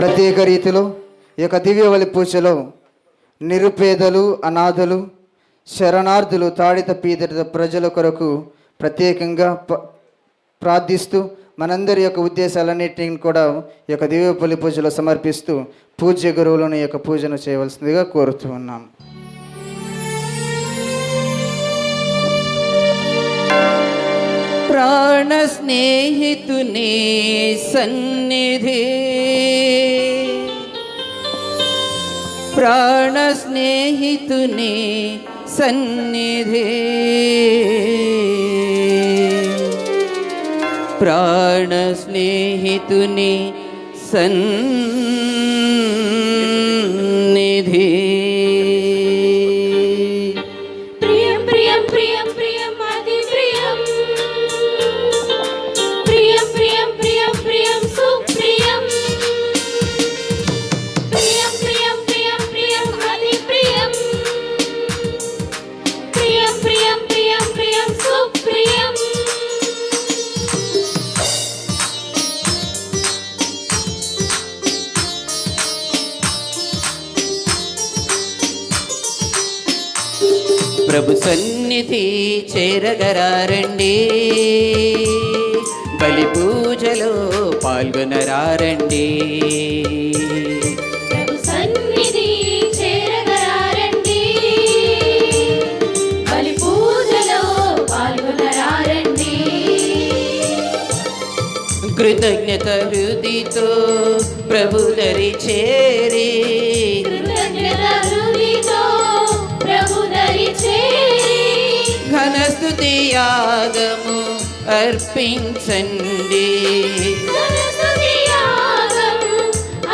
ప్రత్యేక రీతిలో ఈ యొక్క దివ్యబలి పూజలో నిరుపేదలు, అనాథలు, శరణార్థులు, తాడిత పీడిత ప్రజల కొరకు ప్రత్యేకంగా ప్రార్థిస్తూ మనందరి యొక్క ఉద్దేశాలన్నింటినీ కూడా ఈ యొక్క దివ్యబలి పూజలో సమర్పిస్తూ పూజ్య గురువులను ఈ యొక్క పూజను చేయవలసిందిగా కోరుతూ ఉన్నాం. ప్రాణ స్నేహితుని సన్నిధి, ప్రాణ స్నేహితుని సన్నిధి, ప్రాణ స్నేహితుని సన్నిధి. ప్రియం ప్రియం ప్రియం ప్రియం అతి ప్రియం, ప్రియం ప్రియం ప్రియం ప్రియం సుప్రియం, ప్రియం ప్రియం ప్రియం ప్రియం అతి ప్రియం, ప్రియం ప్రియం ప్రియం ప్రియం సుప్రియం. ప్రభు సన్నిధి చేరగరారండి, బలి పూజలో పాల్గొనరారండి. ప్రభు సన్నిధి చేరగరారండి, బలి పూజలో పాల్గొనరారండి. కృతజ్ఞత హృదితో ప్రభు దరి చేరి, కృతజ్ఞత హృదితో ప్రభు దరి చేరి, ఘనస్తుతి యాగము అర్పించండి. ఘనస్తుతి యాగము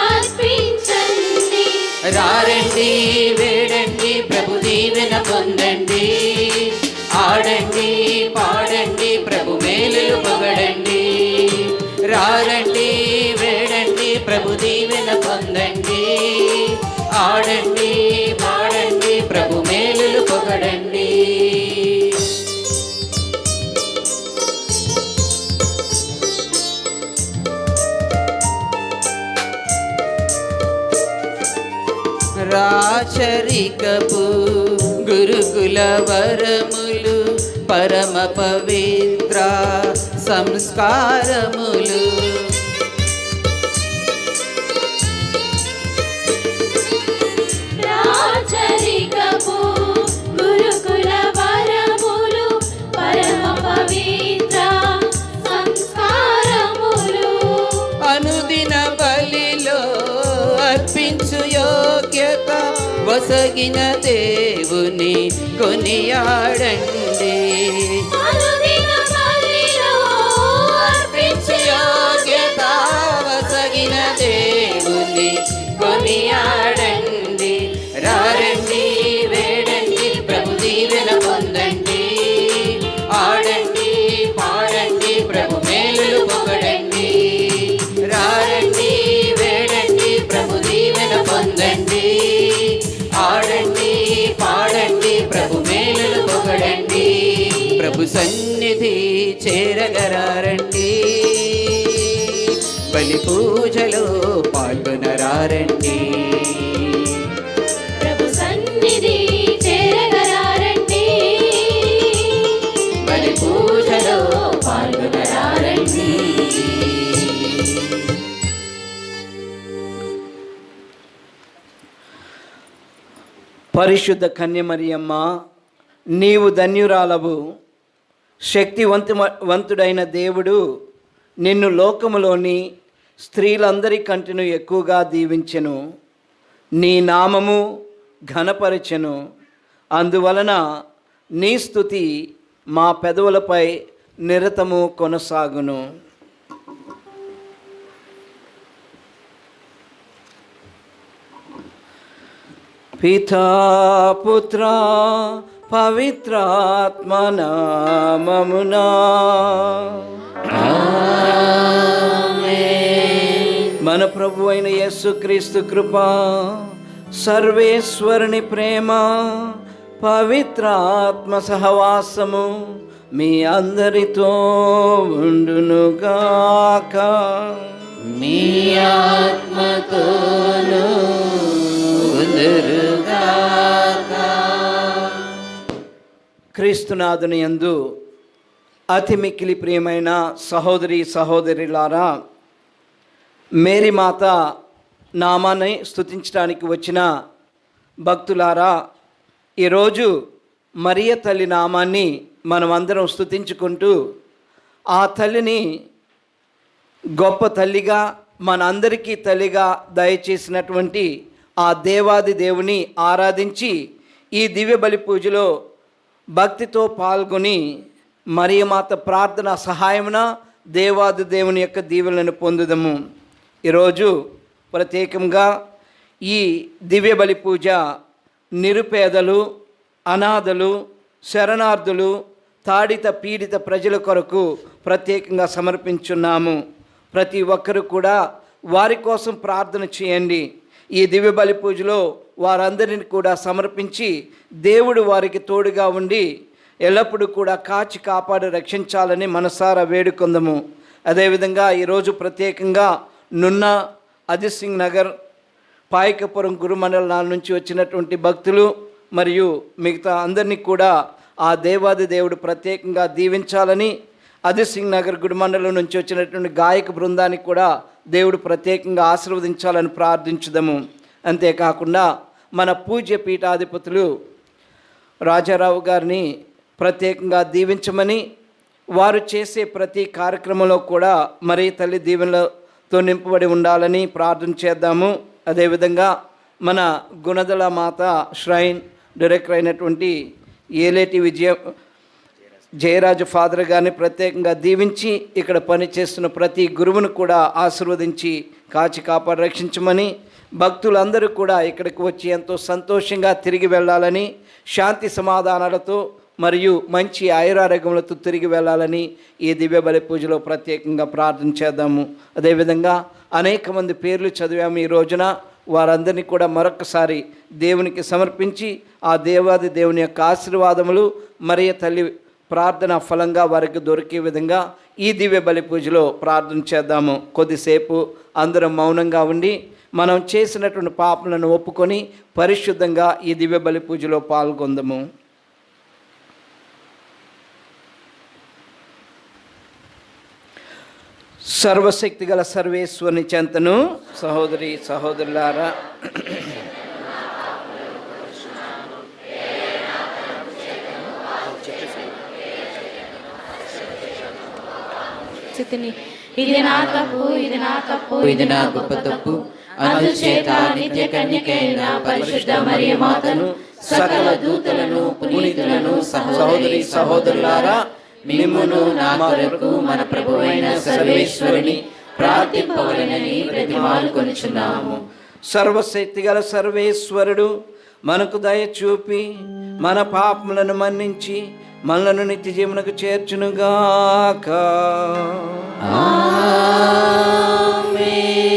అర్పించండి. రారండి, వేడండి, ప్రభు దీవెన పొందండి. ఆడండి, పాడండి, ప్రభు మేలులు పొగడండి. రారండి, వేడండి, ప్రభు దీవెన పొందండి. ఆడండి, పాడండి, ప్రభు మేలులు పొగడండి. రాచరికపు గురుకుల వరములు, పరమ పవిత్ర సంస్కారములు, రాచరికపు గురుకుల వరములు, పరమ పవిత్ర సంస్కారములు, అనుదిన బలిలో అర్పించు యోగ్యత వసగిన దేవుని కొనియాడండి. అనుదిన బలిలో అర్పించు యోగ్యత వసగిన దేవుని కొనియాడండి. రారండి, వేడండి, ప్రభు దీవెన పొందండి. ఆడండి, పాడండి, ప్రభు మేలులు పొగడండి. రారండి, వేడండి, ప్రభు దీవెన పొందండి. ఆడండి, పాడండి, ప్రభు మేలులు పొగడండి. ప్రభు సన్నిధి చేరగరారండి, బలి పూజలో పాల్గొనరారండి. ప్రభు సన్నిధి చేరగరారండి, బలి పూజలో పాల్గొనరారండి. పరిశుద్ధ కన్యమరియమ్మ, నీవు ధన్యురాలవు. శక్తివంతుడైన దేవుడు నిన్ను లోకములోని స్త్రీలందరికంటేను ఎక్కువగా దీవించెను. నీ నామము ఘనపరచెను. అందువలన నీ స్తుతి మా పెదవులపై నిరతము కొనసాగును. పితా పుత్ర పవిత్రాత్మ నామమునా మన ప్రభు అయిన యేసుక్రీస్తు కృప, సర్వేశ్వరుని ప్రేమ, పవిత్రాత్మ సహవాసము మీ అందరితో ఉండునుగాక. మీ ఆత్మతో క్రీస్తునాథుని యందు అతి మిక్కిలి ప్రియమైన సహోదరి సహోదరులారా, మేరీ మాత నామాన్ని స్తుతించడానికి వచ్చిన భక్తులారా, ఈరోజు మరియ తల్లి నామాన్ని మనమందరం స్తుతించుకుంటూ ఆ తల్లిని గొప్ప తల్లిగా, మనందరికీ తల్లిగా దయచేసినటువంటి ఆ దేవాది దేవుని ఆరాధించి ఈ దివ్య బలి పూజలో భక్తితో పాల్గొని మరియమాత ప్రార్థన సహాయమున దేవాది దేవుని యొక్క దీవెనలను పొందుదము. ఈరోజు ప్రత్యేకంగా ఈ దివ్య బలి పూజ నిరుపేదలు, అనాథలు, శరణార్థులు, తాడిత పీడిత ప్రజల కొరకు ప్రత్యేకంగా సమర్పించున్నాము. ప్రతి ఒక్కరు కూడా వారి కోసం ప్రార్థన చేయండి. ఈ దివ్య బలి పూజలో వారందరిని కూడా సమర్పించి దేవుడు వారికి తోడుగా ఉండి ఎల్లప్పుడూ కూడా కాచి కాపాడి రక్షించాలని మనసారా వేడుకొందము. అదేవిధంగా ఈరోజు ప్రత్యేకంగా నున్న, అజిత్ సింగ్ నగర్, పాయకపురం గురుమండలాల నుంచి వచ్చినటువంటి భక్తులు మరియు మిగతా అందరినీ కూడా ఆ దేవాది దేవుడు ప్రత్యేకంగా దీవించాలని, అజిత్ సింగ్ నగర్ గురుమండలం నుంచి వచ్చినటువంటి గాయక బృందానికి కూడా దేవుడు ప్రత్యేకంగా ఆశీర్వదించాలని ప్రార్థించుదాము. అంతేకాకుండా మన పూజ్య పీఠాధిపతులు రాజారావు గారిని ప్రత్యేకంగా దీవించమని, వారు చేసే ప్రతి కార్యక్రమంలో కూడా మరి తల్లి దీవెనలతో నింపబడి ఉండాలని ప్రార్థన చేద్దాము. అదేవిధంగా మన గుణదల మాత ష్రైన్ డైరెక్టర్ అయినటువంటి ఏలేటి జయరాజు ఫాదర్ గారిని ప్రత్యేకంగా దీవించి ఇక్కడ పనిచేస్తున్న ప్రతి గురువును కూడా ఆశీర్వదించి కాచి కాపాడి రక్షించమని, భక్తులందరూ కూడా ఇక్కడికి వచ్చి ఎంతో సంతోషంగా తిరిగి వెళ్ళాలని, శాంతి సమాధానాలతో మరియు మంచి ఆయురారోగ్యములతో తిరిగి వెళ్ళాలని ఈ దివ్య బలి పూజలో ప్రత్యేకంగా ప్రార్థన చేద్దాము. అదేవిధంగా అనేక మంది పేర్లు చదివాము ఈ రోజున. వారందరినీ కూడా మరొకసారి దేవునికి సమర్పించి ఆ దేవాది దేవుని యొక్క ఆశీర్వాదములు మరియ తల్లి ప్రార్థన ఫలంగా వారికి దొరికే విధంగా ఈ దివ్య బలి పూజలో ప్రార్థన చేద్దాము. కొద్దిసేపు అందరం మౌనంగా ఉండి మనం చేసినటువంటి పాపలను ఒప్పుకొని పరిశుద్ధంగా ఈ దివ్య బలి పూజలో పాల్గొందాము. సర్వశక్తి గల సర్వేశ్వరుని చెంతను సహోదరి సహోదరులారా, ఇది నా తప్పు, ఇది నా తప్పు, ఇది నా గొప్ప తప్పు. అందుచేత నిత్య కన్యకైన పరిశుద్ధ మరియ మాతను, సకల దూతలను, పునీతులను, సహోదరి సహోదరులారా, మిమ్మును నా కొరకు మన ప్రభువైన సర్వేశ్వరుని ప్రార్థింపవలెనని బ్రతిమాలుకొనుచున్నాము. సర్వశక్తి గల సర్వేశ్వరుడు మనకు దయ చూపి మన పాపములను మన్నించి మనలను నిత్య జీవనకు చేర్చునుగాక. ఆమేన్.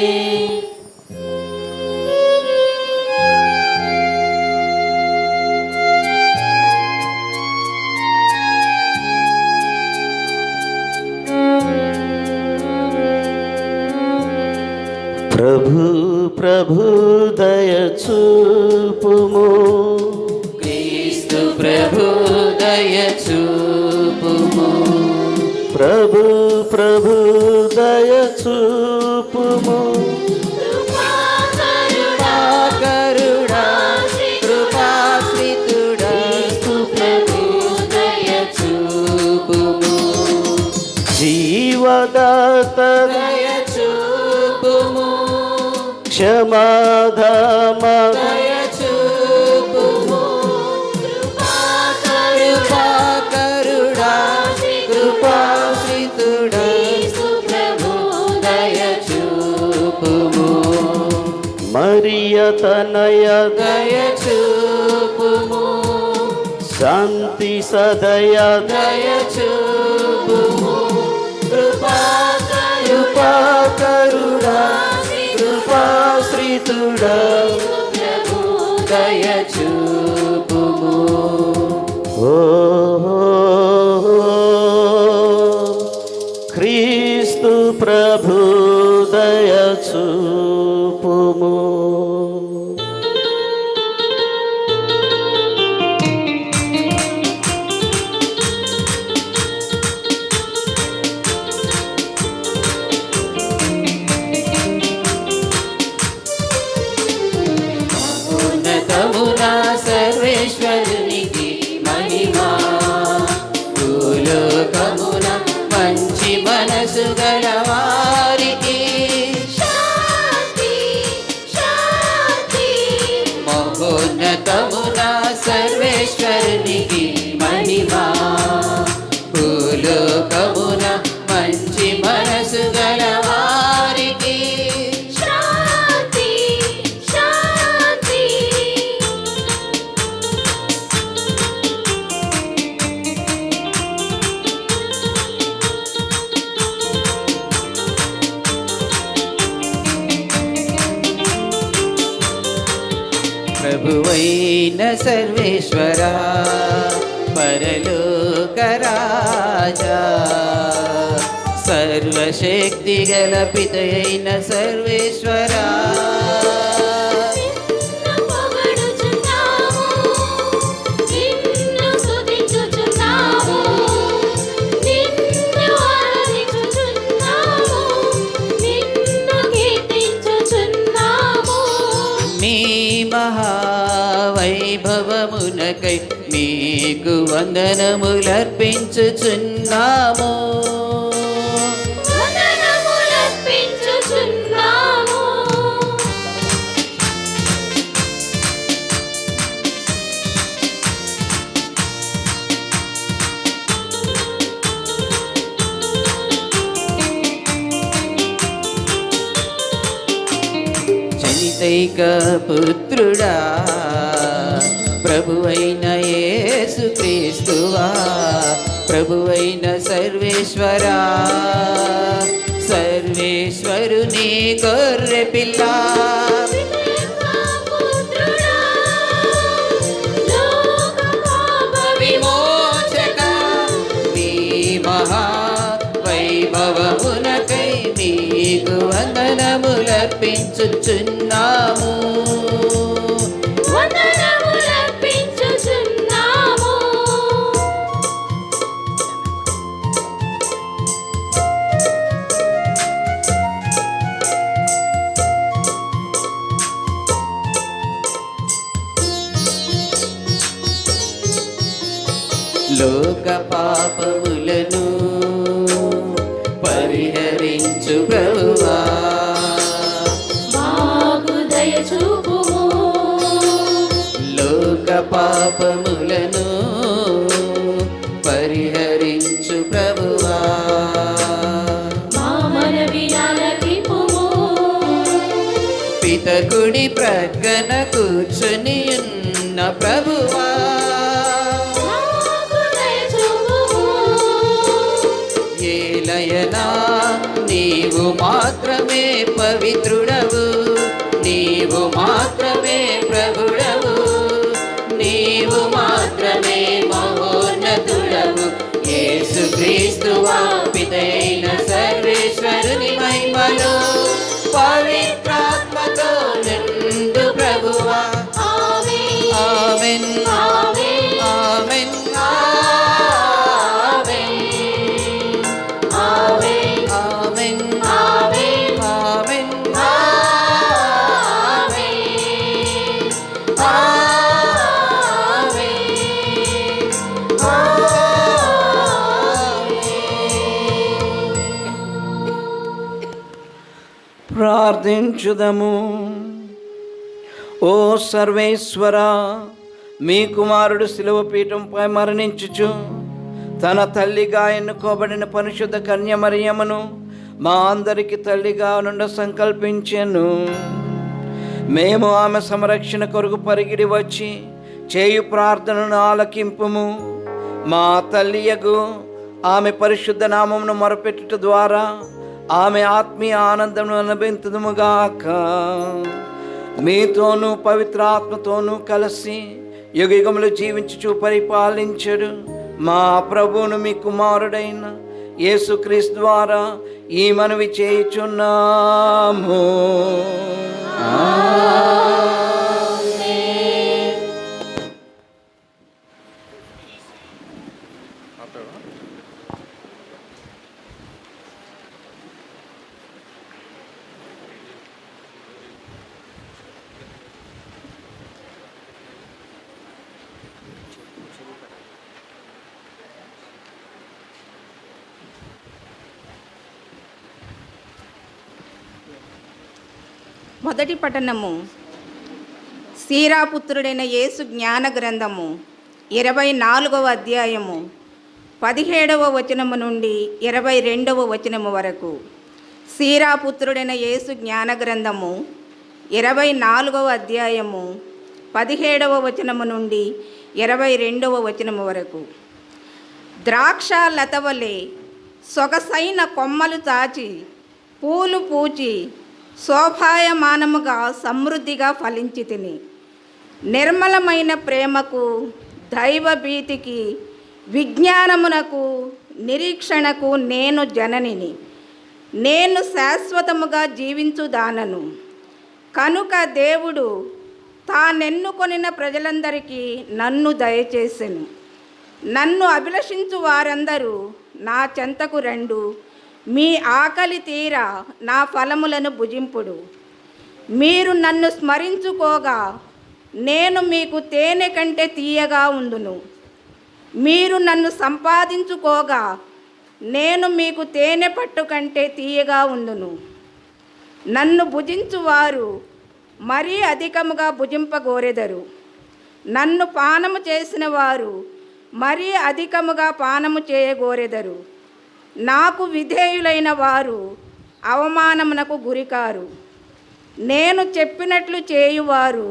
ప్రభు ప్రభు దయ చూపుము, క్రీస్తు ప్రభు దయ చూపుము. ప్రభు ప్రభు దయ చూపుము, కరుణా కృపాశ్రితుడా ప్రభు దయ చూపుము. జీవదాత దయ చూపుము. క్షమాధామ దయ చూపుము. కరుణా కృపాశ్రితుడా ప్రభు దయ చూపుము. మరియ తనయ దయ చూపుము. శాంతి సదయ దయ చూపుము. కృపా కరుణా కృపాశ్రితుడా ప్రభు దయ చూపుము. ఓ క్రీస్తు ప్రభు దయ చూపుము. మహోన్నతమున సర్వేశ్వరునికి మహిమా. భూలోకమున మంచి మనసు గల వారికి శాంతి శాంతి. ప్రభువైన సర్వేశ్వరా పరలోక రాజా సర్వశక్తి గల పితయైన సర్వేశ్వరా నిన్ను పొగడుచున్నాము, నిన్ను స్తుతించుచున్నాము, నిన్ను ఆరాధించుచున్నాము, నిన్ను కీర్తించుచున్నాము. నీ మహావైభవమునకై నీకు వందనములర్పించుచున్నాము. వందనములర్పించుచున్నాము. జనితైక పుత్రుడా ప్రభువైన యేసుక్రీస్తువా ప్రభువైన సర్వేశ్వరా సర్వేశ్వరుని గొర్రె పిల్ల పుత్రుడా, లోక పాప విమోచక నీ మహా వైభవమునకై నీకు వందనములర్పించుచున్నాము. వందనములర్పించుచున్నాము. లోక పాపములను పరిహరించు ప్రభువా మాకు దయ చూపుము. లోక పాపములను పరిహరించు ప్రభువా మా మనవి ఆలకింపుము. పితకుడి ప్రక్కన కూర్చుని ఉన్న ప్రభువా మాకు దయ చూపుము. ఏలయనా నీవు మాత్రమే పవిత్రుడవు నీవు మాత్రమే ప్రభుడవు నీవు మాత్రమే మహోన్నతుడవు యేసుక్రీస్తువా పితైన సర్వేశ్వరుని మహిమలో పవిత్రాత్మతో నిండు ప్రభువా ఆమేన్. ఆమేన్ ఆమేన్. ఆమేన్ ఆమేన్. ఆమేన్ ఆమేన్. ఆమేన్ ప్రార్థించుదము. ఓ సర్వేశ్వర, మీ కుమారుడు శిలువ పీఠంపై మరణించుచు తన తల్లిగా ఎన్నుకోబడిన పరిశుద్ధ కన్య మరియమ్మను మా అందరికి తల్లిగా నుండ సంకల్పించెను. మేము ఆమె సంరక్షణ కొరకు పరిగిడి వచ్చి చేయు ప్రార్థనను ఆలకింపుము. మా తల్లియగు ఆమె పరిశుద్ధ నామమును మొరపెట్టుట ద్వారా ఆమె ఆత్మీయ ఆనందమును అనుభవింతుదుముగాక. మీతోనూ పవిత్రాత్మతోనూ కలిసి యుగయుగములు జీవించుచు పరిపాలించడు మా ప్రభువును మీ కుమారుడైన యేసుక్రీస్తు ద్వారా ఈ మనవి చేయుచున్నాము. మొదటి పఠనము. సీరాపుత్రుడైన యేసు జ్ఞాన గ్రంథము 24వ అధ్యాయము 17వ వచనము నుండి 22వ వచనము వరకు. సీరాపుత్రుడైన యేసు జ్ఞాన గ్రంథము 24వ అధ్యాయము 17వ వచనము నుండి 22వ వచనము వరకు. ద్రాక్ష లతవలే సొగసైన కొమ్మలు చాచి పూలు పూచి శోభాయమానముగా సమృద్ధిగా ఫలించి తిని, నిర్మలమైన ప్రేమకు, దైవభీతికి, విజ్ఞానమునకు, నిరీక్షణకు నేను జననిని. నేను శాశ్వతముగా జీవించుదానను. కనుక దేవుడు తానెన్నుకొనిన ప్రజలందరికీ నన్ను దయచేసెను. నన్ను అభిలషించు వారందరూ నా చెంతకు రండు. మీ ఆకలి తీర నా ఫలములను భుజింపుడు. మీరు నన్ను స్మరించుకోగా నేను మీకు తేనె కంటే తీయగా ఉందును. మీరు నన్ను సంపాదించుకోగా నేను మీకు తేనె పట్టు కంటే తీయగా ఉందును. నన్ను భుజించువారు మరీ అధికముగా భుజింపగోరెదరు. నన్ను పానము చేసిన వారు మరీ అధికముగా పానము చేయగోరెదరు. నాకు విధేయులైన వారు అవమానమునకు గురికారు. నేను చెప్పినట్లు చేయువారు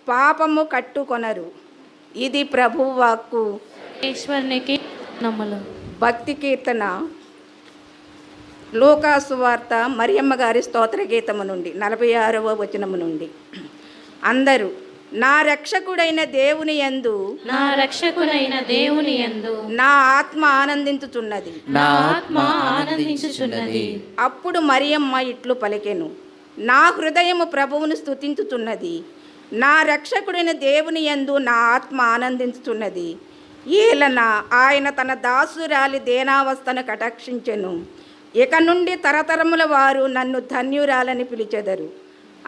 పాపము కట్టుకొనరు. ఇది ప్రభువు వాక్కు. ఈశ్వరునికి నమ్మలు. భక్తి కీర్తన లూకాసు వార్త మరియమ్మ గారి స్తోత్ర గీతము నుండి 46వ వచనము నుండి. అందరూ నా రక్షకుడైన దేవుని యందు, నా రక్షకుడైన దేవుని యందు నా ఆత్మ ఆనందించుచున్నది. నా ఆత్మ ఆనందించుచున్నది. అప్పుడు మరియమ్మ ఇట్లు పలికెను, నా హృదయము ప్రభువును స్తుతించుచున్నది. నా రక్షకుడైన దేవుని యందు నా ఆత్మ ఆనందించుచున్నది. ఏలన ఆయన తన దాసురాలి దేనావస్థను కటాక్షించెను. ఇక నుండి తరతరముల వారు నన్ను ధన్యురాలని పిలిచెదరు.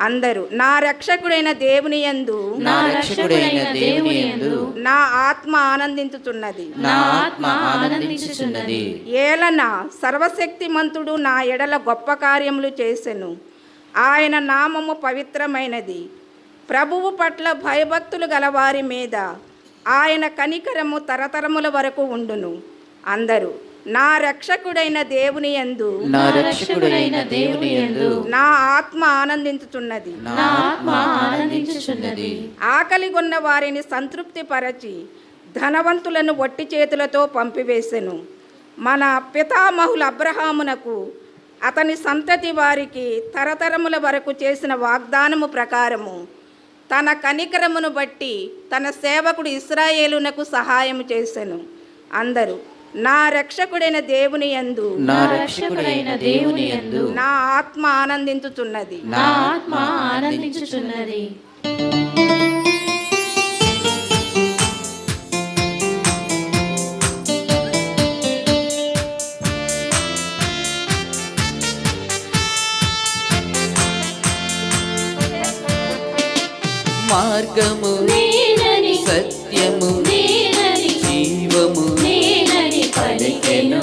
అందరూ నా రక్షకుడైన దేవుని యందు, నా రక్షకుడైన దేవుని యందు నా ఆత్మ ఆనందించుచున్నది. నా ఆత్మ ఆనందించుచున్నది. ఏలన సర్వశక్తిమంతుడు నా ఎడల గొప్ప కార్యములు చేసెను. ఆయన నామము పవిత్రమైనది. ప్రభువు పట్ల భయభక్తులు గలవారి మీద ఆయన కనికరము తరతరముల వరకు ఉండును. అందరూ నా రక్షకుడైన దేవుని యందు, నా రక్షకుడైన దేవుని యందు నా ఆత్మ ఆనందించుచున్నది. నా ఆత్మ ఆనందించుచున్నది. ఆకలిగొన్న వారిని సంతృప్తిపరచి ధనవంతులను వట్టి చేతులతో పంపివేసెను. మన పితామహుల అబ్రహామునకు అతని సంతతి వారికి తరతరముల వరకు చేసిన వాగ్దానము ప్రకారము తన కనికరమును బట్టి తన సేవకుడు ఇశ్రాయేలునకు సహాయము చేసెను. అందరూ నా రక్షకుడైన దేవుని యందు, నా రక్షకుడైన దేవుని యందు నా ఆత్మ ఆనందించుచున్నది. నా ఆత్మ ఆనందించుచున్నది. మార్గము నేనని, సత్యము నేనని, జీవము నేనని పలికెను.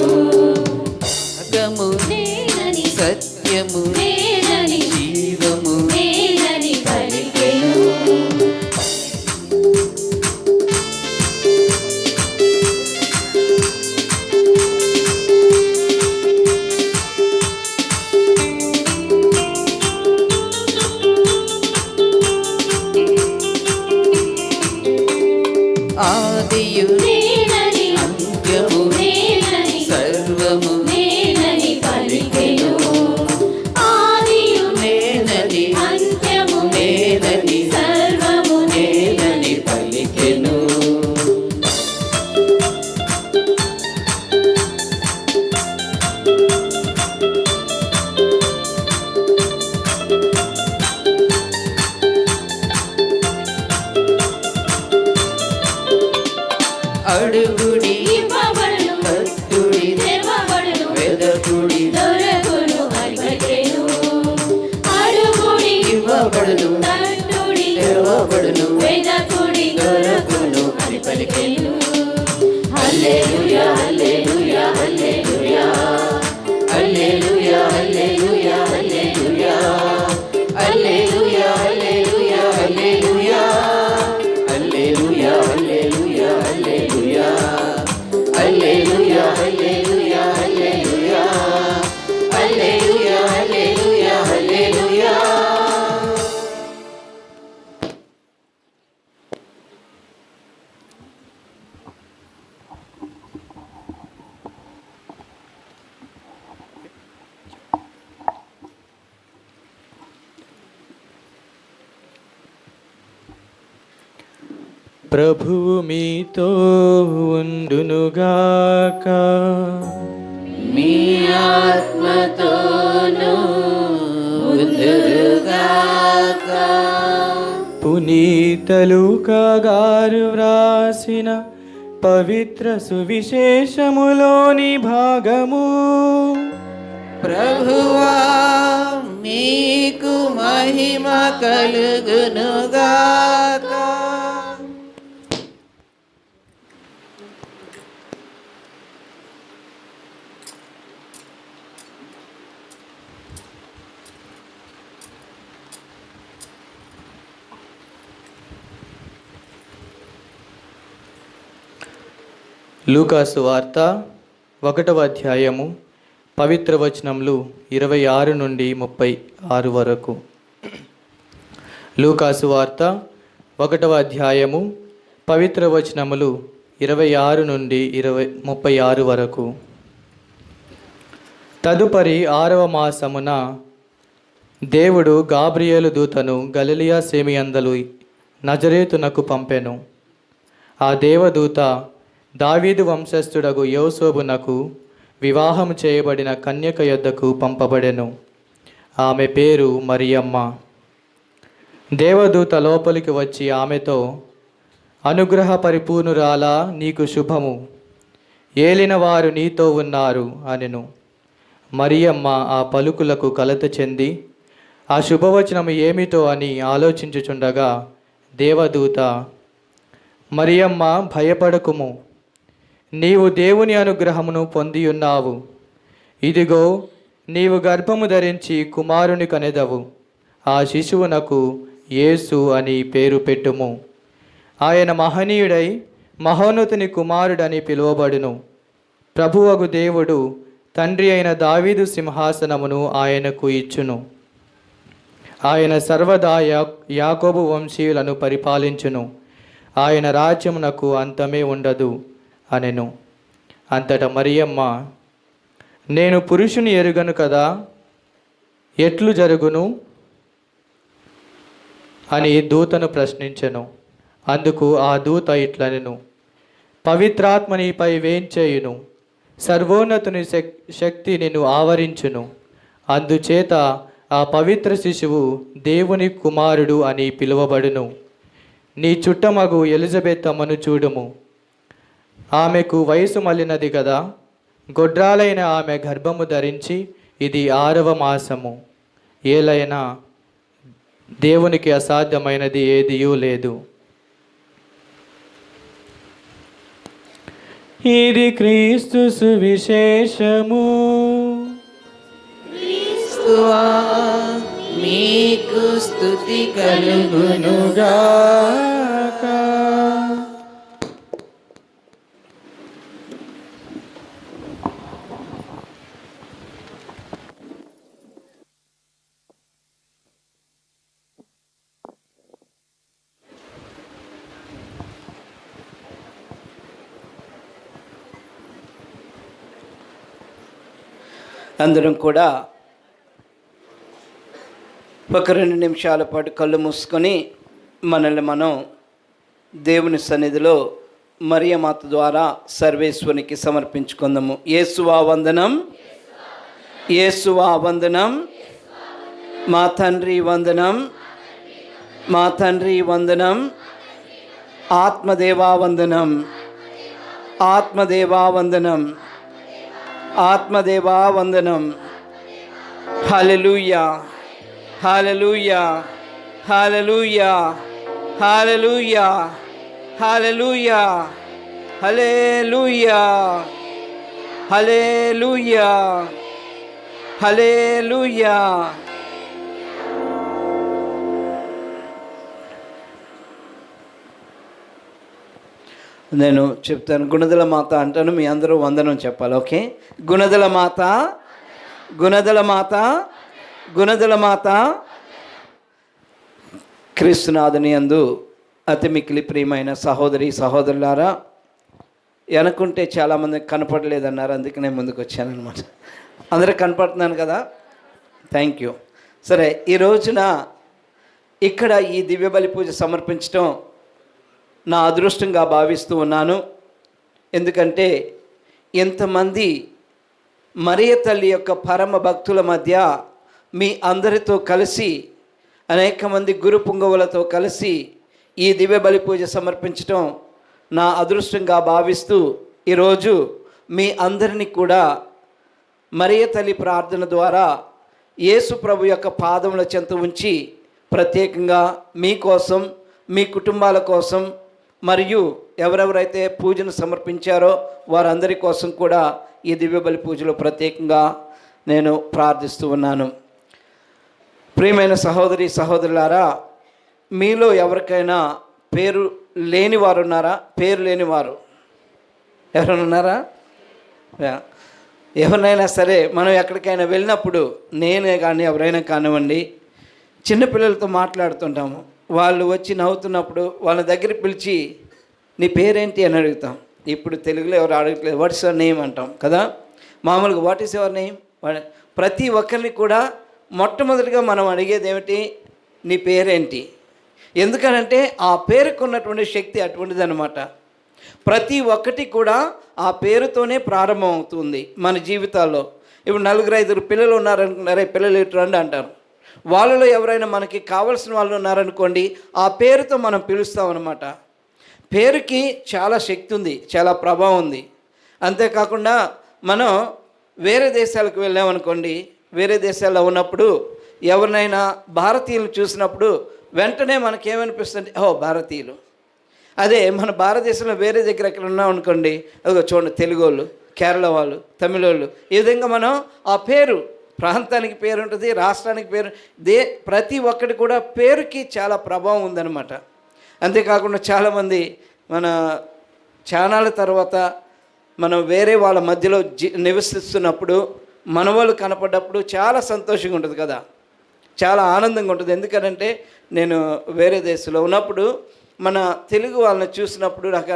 మార్గము నేనని, సత్యము నేనని, జీవము నేనని పలికెను. ఆదియు నేనని, అంత్యము నేనని, సర్వము నేనని పలికెను. ఆదియు నేనని అంత్యము నేనని సర్వము నేనని పలికెను. అడుగుడి ఇవ్వబడును, కత్తుడి తెరవబడును, వెదకుడి దొరకును అని పలికెను. అడుగుడి, ఇవ్వబడును, తట్టుడి, తెరవబడును, వెదకుడి, దొరకును అని పలికెను. హల్లెలూయా, హల్లెలూయా, హల్లెలూయా. హల్లెలూయా హల్లెలూయా హల్లెలూయా హల్లెలూయా హల్లెలూయా హల్లెలూయా ప్రభువు మీతో ఉండునుగాక. మీ ఆత్మతోనూ ఉందురుగాక. పునీత లూకా గారు వ్రాసిన పవిత్ర సువిశేషములోని భాగము. ప్రభువా మీకు మహిమ కలుగునుగాక. లూకాసు వార్త 1వ అధ్యాయము పవిత్ర వచనములు 26 నుండి 36 వరకు. లూకాసు వార్త 1వ అధ్యాయము పవిత్ర వచనములు 26 నుండి 36 వరకు. తదుపరి 6వ మాసమున దేవుడు గాబ్రియేలు దూతను గలిలయ సేమియందలు నజరేతునకు పంపెను. ఆ దేవదూత దావీదు వంశస్థుడగు యోసేపునకు వివాహము చేయబడిన కన్యక యొద్దకు పంపబడెను. ఆమె పేరు మరియమ్మ. దేవదూత లోపలికి వచ్చి ఆమెతో, అనుగ్రహ పరిపూర్ణురాలా, నీకు శుభము, ఏలిన వారు నీతో ఉన్నారు అనెను. మరియమ్మ ఆ పలుకులకు కలత చెంది ఆ శుభవచనము ఏమిటో అని ఆలోచించుచుండగా దేవదూత, మరియమ్మ, భయపడకుము, నీవు దేవుని అనుగ్రహమును పొందియున్నావు. ఇదిగో, నీవు గర్భము ధరించి కుమారుని కనెదవు. ఆ శిశువునకు యేసు అని పేరు పెట్టుము. ఆయన మహనీయుడై మహోన్నతుని కుమారుడని పిలువబడును. ప్రభువగు దేవుడు తండ్రి అయిన దావీదు సింహాసనమును ఆయనకు ఇచ్చును. ఆయన సర్వదా యాకోబు వంశీయులను పరిపాలించును. ఆయన రాజ్యమునకు అంతమే ఉండదు అనెను. అంతట మరియమ్మ, నేను పురుషుని ఎరుగను కదా, ఎట్లు జరుగును అని దూతను ప్రశ్నించెను. అందుకు ఆ దూత ఇట్లనెను, పవిత్రాత్మ నీపై వేంచేయును, సర్వోన్నతుని శక్తి నిన్ను ఆవరించును. అందుచేత ఆ పవిత్ర శిశువు దేవుని కుమారుడు అని పిలువబడును. నీ చుట్టమగు ఎలిజబెత్ అమ్మను చూడుము. ఆమెకు వయసు మళ్ళినది కదా, గొడ్రాలైన ఆమె గర్భము ధరించి ఇది 6వ మాసము. ఏలైనా దేవునికి అసాధ్యమైనది ఏదియూ లేదు. ఇది క్రీస్తు సువిశేషము. క్రీస్తువా మీకు స్తుతి కలుగునుగాక. అందరం కూడా ఒక 2 నిమిషాల పాటు కళ్ళు మూసుకొని మనల్ని మనం దేవుని సన్నిధిలో మరియమాత ద్వారా సర్వేశ్వరునికి సమర్పించుకుందాము. యేసువా వందనం, యేసువా వందనం, మా తండ్రి వందనం, మా తండ్రి వందనం, ఆత్మదేవా వందనం, ఆత్మదేవా వందనం, ఆత్మదేవా వందనం. హల్లెలూయా, హల్లెలూయా, హల్లెలూయా, హల్లెలూయా, హల్లెలూయా, హల్లెలూయా, హల్లెలూయా, హల్లెలూయా. నేను చెప్తాను, గుణదల మాత అంటాను, మీ అందరూ వందనం చెప్పాలి. ఓకే? గుణదల మాత, గుణదల మాత, గుణదల మాత. క్రీస్తునాథుని యందు అతి మిక్కిలి ప్రియమైన సహోదరి సహోదరులారా, అనుకుంటే చాలామంది కనపడలేదన్నారు, అందుకే నేను ముందుకు వచ్చానమాట. అందరికి కనపడుతున్నాను కదా, థ్యాంక్ యూ. సరే, ఈ రోజున ఇక్కడ ఈ దివ్య బలి పూజ సమర్పించడం నా అదృష్టంగా భావిస్తూ ఉన్నాను. ఎందుకంటే ఎంతమంది మరియ తల్లి యొక్క పరమ భక్తుల మధ్య మీ అందరితో కలిసి అనేక మంది గురు పుంగవులతో కలిసి ఈ దివ్య బలి పూజ సమర్పించడం నా అదృష్టంగా భావిస్తూ ఈరోజు మీ అందరినీ కూడా మరియ తల్లి ప్రార్థన ద్వారా యేసు ప్రభు యొక్క పాదముల చెంత ఉంచి ప్రత్యేకంగా మీకోసం, మీ కుటుంబాల కోసం మరియు ఎవరెవరైతే పూజను సమర్పించారో వారందరి కోసం కూడా ఈ దివ్య బలి పూజలో ప్రత్యేకంగా నేను ప్రార్థిస్తూ ఉన్నాను. ప్రియమైన సహోదరి సహోదరులారా, మీలో ఎవరికైనా పేరు లేని వారు ఉన్నారా? పేరు లేనివారు ఎవరైనా ఉన్నారా? ఎవరినైనా సరే మనం ఎక్కడికైనా వెళ్ళినప్పుడు, నేనే కానీ ఎవరైనా కానివ్వండి, చిన్నపిల్లలతో మాట్లాడుతుంటాము. వాళ్ళు వచ్చి నవ్వుతున్నప్పుడు వాళ్ళ దగ్గర పిలిచి నీ పేరేంటి అని అడుగుతాం. ఇప్పుడు తెలుగులో ఎవరు అడగట్లేదు, వాట్స్ యువర్ నేమ్ అంటాం కదా. మామూలుగా వాట్ ఈస్ యువర్ నేమ్. ప్రతి ఒక్కరిని కూడా మొట్టమొదటిగా మనం అడిగేది ఏమిటి? నీ పేరేంటి. ఎందుకనంటే ఆ పేరుకు ఉన్నటువంటి శక్తి అటువంటిది అనమాట. ప్రతి ఒక్కటి కూడా ఆ పేరుతోనే ప్రారంభం అవుతుంది మన జీవితాల్లో. ఇప్పుడు 4-5 పిల్లలు ఉన్నారనుకున్నారే, పిల్లలు ఇటు రండి అంటారు. వాళ్ళలో ఎవరైనా మనకి కావాల్సిన వాళ్ళు ఉన్నారనుకోండి, ఆ పేరుతో మనం పిలుస్తామన్నమాట. పేరుకి చాలా శక్తి ఉంది, చాలా ప్రభావం ఉంది. అంతేకాకుండా మనం వేరే దేశాలకు వెళ్ళామనుకోండి, వేరే దేశాల్లో ఉన్నప్పుడు ఎవరినైనా భారతీయులు చూసినప్పుడు వెంటనే మనకేమనిపిస్తుంది? ఓ భారతీయులు. అదే మన భారతదేశంలో వేరే దగ్గర ఎక్కడ ఉన్నాం అనుకోండి, అదిగో చూడండి తెలుగు వాళ్ళు, కేరళ వాళ్ళు, తమిళోళ్ళు. ఈ విధంగా మనం ఆ పేరు, ప్రాంతానికి పేరు ఉంటుంది, రాష్ట్రానికి పేరు, ప్రతి ఒక్కటి కూడా పేరుకి చాలా ప్రభావం ఉందన్నమాట. అంతేకాకుండా చాలామంది మన చానాల తర్వాత మనం వేరే వాళ్ళ మధ్యలో నివసిస్తున్నప్పుడు మన వాళ్ళు కనపడ్డప్పుడు చాలా సంతోషంగా ఉంటుంది కదా, చాలా ఆనందంగా ఉంటుంది. ఎందుకంటే నేను వేరే దేశంలో ఉన్నప్పుడు మన తెలుగు వాళ్ళని చూసినప్పుడు నాకు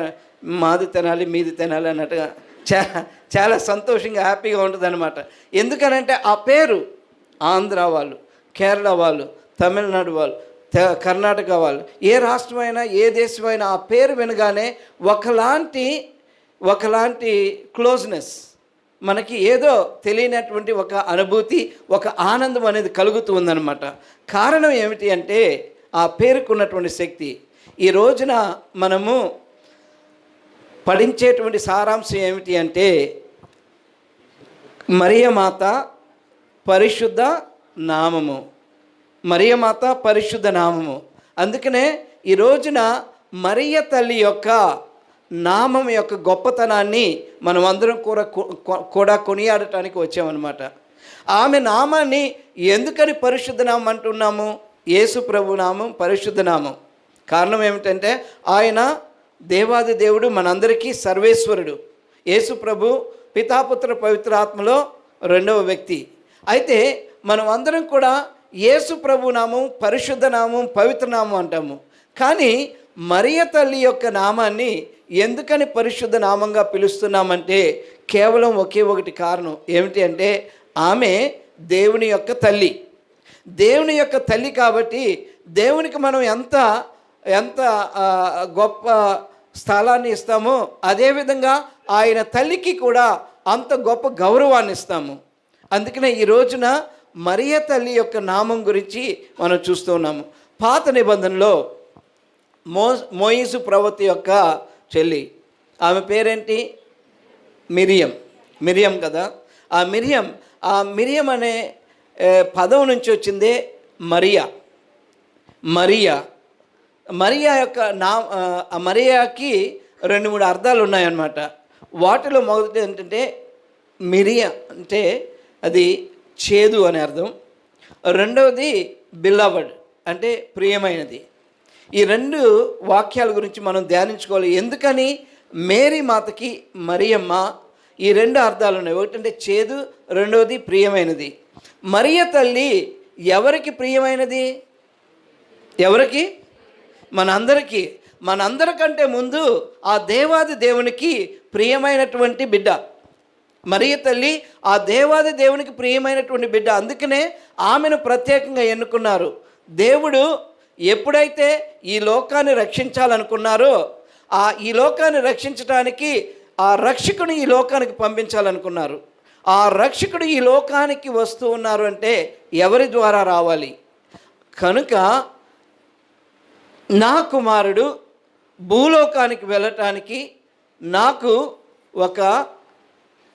మాది తినాలి మీది తినాలి అన్నట్టుగా చాలా సంతోషంగా హ్యాపీగా ఉంటుంది అనమాట. ఎందుకనంటే ఆ పేరు ఆంధ్ర వాళ్ళు, కేరళ వాళ్ళు, తమిళనాడు వాళ్ళు, కర్ణాటక వాళ్ళు, ఏ రాష్ట్రమైనా ఏ దేశమైనా ఆ పేరు వినగానే ఒకలాంటి క్లోజ్నెస్, మనకి ఏదో తెలియనటువంటి ఒక అనుభూతి, ఒక ఆనందం అనేది కలుగుతూ ఉందన్నమాట. కారణం ఏమిటి అంటే ఆ పేరుకున్నటువంటి శక్తి. ఈ రోజున మనము పఠించేటువంటి సారాంశం ఏమిటి అంటే మరియమాత పరిశుద్ధ నామము, మరియమాత పరిశుద్ధ నామము. అందుకనే ఈ రోజున మరియ తల్లి యొక్క నామం యొక్క గొప్పతనాన్ని మనం అందరం కూడా కొనియాడటానికి వచ్చామన్నమాట. ఆమె నామాన్ని ఎందుకని పరిశుద్ధ నామం అంటున్నాము? యేసు ప్రభు నామం పరిశుద్ధ నామం. కారణం ఏమిటంటే ఆయన దేవాది దేవుడు, మనందరికీ సర్వేశ్వరుడు. యేసు ప్రభు పితాపుత్ర పవిత్ర ఆత్మలో 2వ వ్యక్తి. అయితే మనం అందరం కూడా యేసు ప్రభు నామం, పరిశుద్ధ నామం, పవిత్ర నామం అంటాము. కానీ మరియ తల్లి యొక్క నామాన్ని ఎందుకని పరిశుద్ధ నామంగా పిలుస్తున్నామంటే కేవలం ఒకే ఒకటి కారణం. ఏమిటి అంటే ఆమె దేవుని యొక్క తల్లి. దేవుని యొక్క తల్లి కాబట్టి దేవునికి మనం ఎంత గొప్ప స్థలాన్ని ఇస్తామో అదేవిధంగా ఆయన తల్లికి కూడా అంత గొప్ప గౌరవాన్ని ఇస్తాము. అందుకనే ఈ రోజున మరియ తల్లి యొక్క నామం గురించి మనం చూస్తూ ఉన్నాము. పాత నిబంధనలో మోయిసు ప్రవక్త యొక్క చెల్లి, ఆమె పేరేంటి? మిరియం కదా. ఆ మిరియం అనే పదం నుంచి వచ్చిందే మరియా యొక్క మరియాకి 2-3 అర్థాలు ఉన్నాయన్నమాట. వాటిలో మొదటి ఏంటంటే మిరియా అంటే అది చేదు అనే అర్థం, రెండవది బిల్లవడ్ అంటే ప్రియమైనది. ఈ 2 వాక్యాల గురించి మనం ధ్యానించుకోవాలి. ఎందుకని మేరీ మాతకి మరియమ్మ ఈ 2 అర్థాలు ఉన్నాయి. ఒకటంటే చేదు, రెండవది ప్రియమైనది. మరియ తల్లి ఎవరికి ప్రియమైనది? ఎవరికి? మనందరికంటే ముందు ఆ దేవాది దేవునికి ప్రియమైనటువంటి బిడ్డ మరియ తల్లి, ఆ దేవాది దేవునికి ప్రియమైనటువంటి బిడ్డ. అందుకనే ఆమెను ప్రత్యేకంగా ఎన్నుకున్నారు. దేవుడు ఎప్పుడైతే ఈ లోకాన్ని రక్షించాలనుకున్నారో ఈ లోకాన్ని రక్షించడానికి ఆ రక్షకుని ఈ లోకానికి పంపించాలనుకున్నారు. ఆ రక్షకుడు ఈ లోకానికి వస్తూ ఉన్నారు అంటే ఎవరి ద్వారా రావాలి? కనుక నా కుమారుడు భూలోకానికి వెళ్ళటానికి నాకు ఒక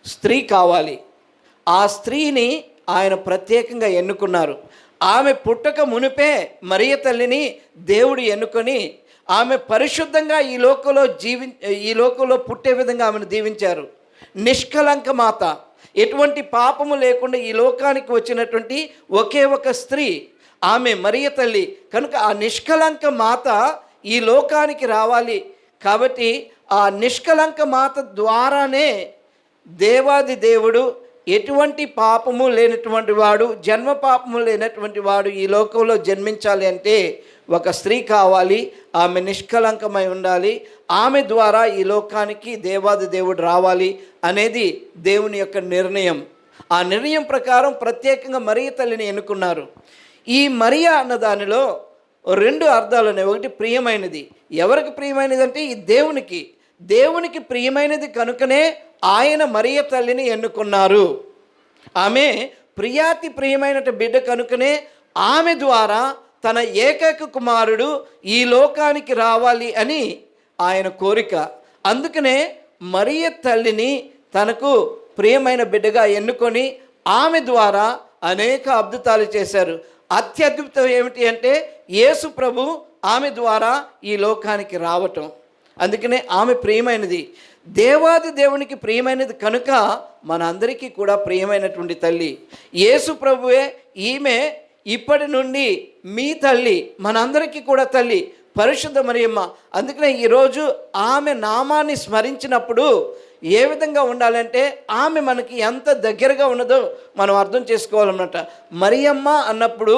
స్త్రీ కావాలి. ఆ స్త్రీని ఆయన ప్రత్యేకంగా ఎన్నుకున్నారు. ఆమె పుట్టక మునిపే మరియ తల్లిని దేవుడు ఎన్నుకొని ఆమె పరిశుద్ధంగా ఈ లోకంలో పుట్టే విధంగా ఆమెను దీవించారు. నిష్కలంక మాత, ఎటువంటి పాపము లేకుండా ఈ లోకానికి వచ్చినటువంటి ఒకే ఒక స్త్రీ ఆమె మరియ తల్లి. కనుక ఆ నిష్కలంక మాత ఈ లోకానికి రావాలి. కాబట్టి ఆ నిష్కలంక మాత ద్వారానే దేవాది దేవుడు ఎటువంటి పాపము లేనటువంటి వాడు, జన్మ పాపము లేనటువంటి వాడు ఈ లోకంలో జన్మించాలి అంటే ఒక స్త్రీ కావాలి. ఆమె నిష్కలంకమై ఉండాలి. ఆమె ద్వారా ఈ లోకానికి దేవాది దేవుడు రావాలి అనేది దేవుని యొక్క నిర్ణయం. ఆ నిర్ణయం ప్రకారం ప్రత్యేకంగా మరియ తల్లిని ఎన్నుకున్నారు. ఈ మరియ అన్న దానిలో 2 అర్థాలు ఉన్నాయి. ఒకటి ప్రియమైనది. ఎవరికి ప్రియమైనది అంటే ఈ దేవునికి ప్రియమైనది కనుకనే ఆయన మరియ తల్లిని ఎన్నుకున్నారు. ఆమె ప్రియాతి ప్రియమైన బిడ్డ కనుకనే ఆమె ద్వారా తన ఏకైక కుమారుడు ఈ లోకానికి రావాలి అని ఆయన కోరిక. అందుకనే మరియ తల్లిని తనకు ప్రియమైన బిడ్డగా ఎన్నుకొని ఆమె ద్వారా అనేక అద్భుతాలు చేశారు. అత్యద్భుతం ఏమిటి అంటే యేసు ప్రభు ఆమె ద్వారా ఈ లోకానికి రావటం. అందుకనే ఆమె ప్రియమైనది, దేవాది దేవునికి ప్రియమైనది కనుక మన అందరికీ కూడా ప్రియమైనటువంటి తల్లి యేసు ప్రభువే. ఈమె ఇప్పటి నుండి మీ తల్లి, మనందరికీ కూడా తల్లి పరిశుద్ధ మరియమ్మ. అందుకనే ఈరోజు ఆమె నామాన్ని స్మరించినప్పుడు ఏ విధంగా ఉండాలంటే ఆమె మనకి ఎంత దగ్గరగా ఉన్నదో మనం అర్థం చేసుకోవాలన్నమాట. మరియమ్మ అన్నప్పుడు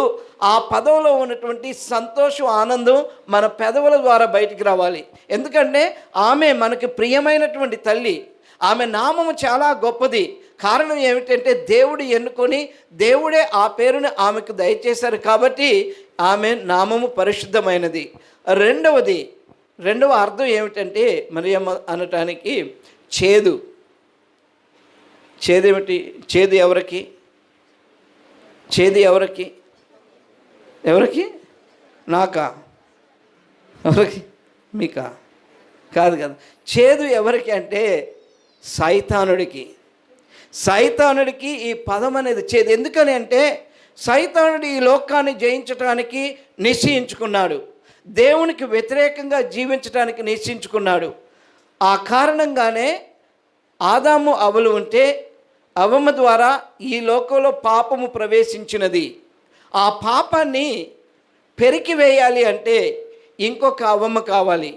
ఆ పదవిలో ఉన్నటువంటి సంతోషం, ఆనందం మన పెదవుల ద్వారా బయటికి రావాలి. ఎందుకంటే ఆమె మనకి ప్రియమైనటువంటి తల్లి. ఆమె నామము చాలా గొప్పది. కారణం ఏమిటంటే దేవుడు ఎన్నుకొని దేవుడే ఆ పేరుని ఆమెకు దయచేశారు కాబట్టి ఆమె నామము పరిశుద్ధమైనది. రెండవ అర్థం ఏమిటంటే మరియమ్మ అనటానికి చేదు. చేదేమిటి? చేదు ఎవరికి? చేదు ఎవరికి? నాకా? ఎవరికి? మీకా? కాదు కదా. చేదు ఎవరికి అంటే సైతానుడికి ఈ పదం అనేది చేదు. ఎందుకని అంటే సైతానుడు ఈ లోకాన్ని జయించడానికి నిశ్చయించుకున్నాడు. దేవునికి వ్యతిరేకంగా జీవించడానికి నిశ్చయించుకున్నాడు. ఆ కారణంగానే ఆదాము అవ్వలు ఉంటే అవ్వమ్మ ద్వారా ఈ లోకంలో పాపము ప్రవేశించినది. ఆ పాపాన్ని పెరికివేయాలి అంటే ఇంకొక అవ్వమ్మ కావాలి.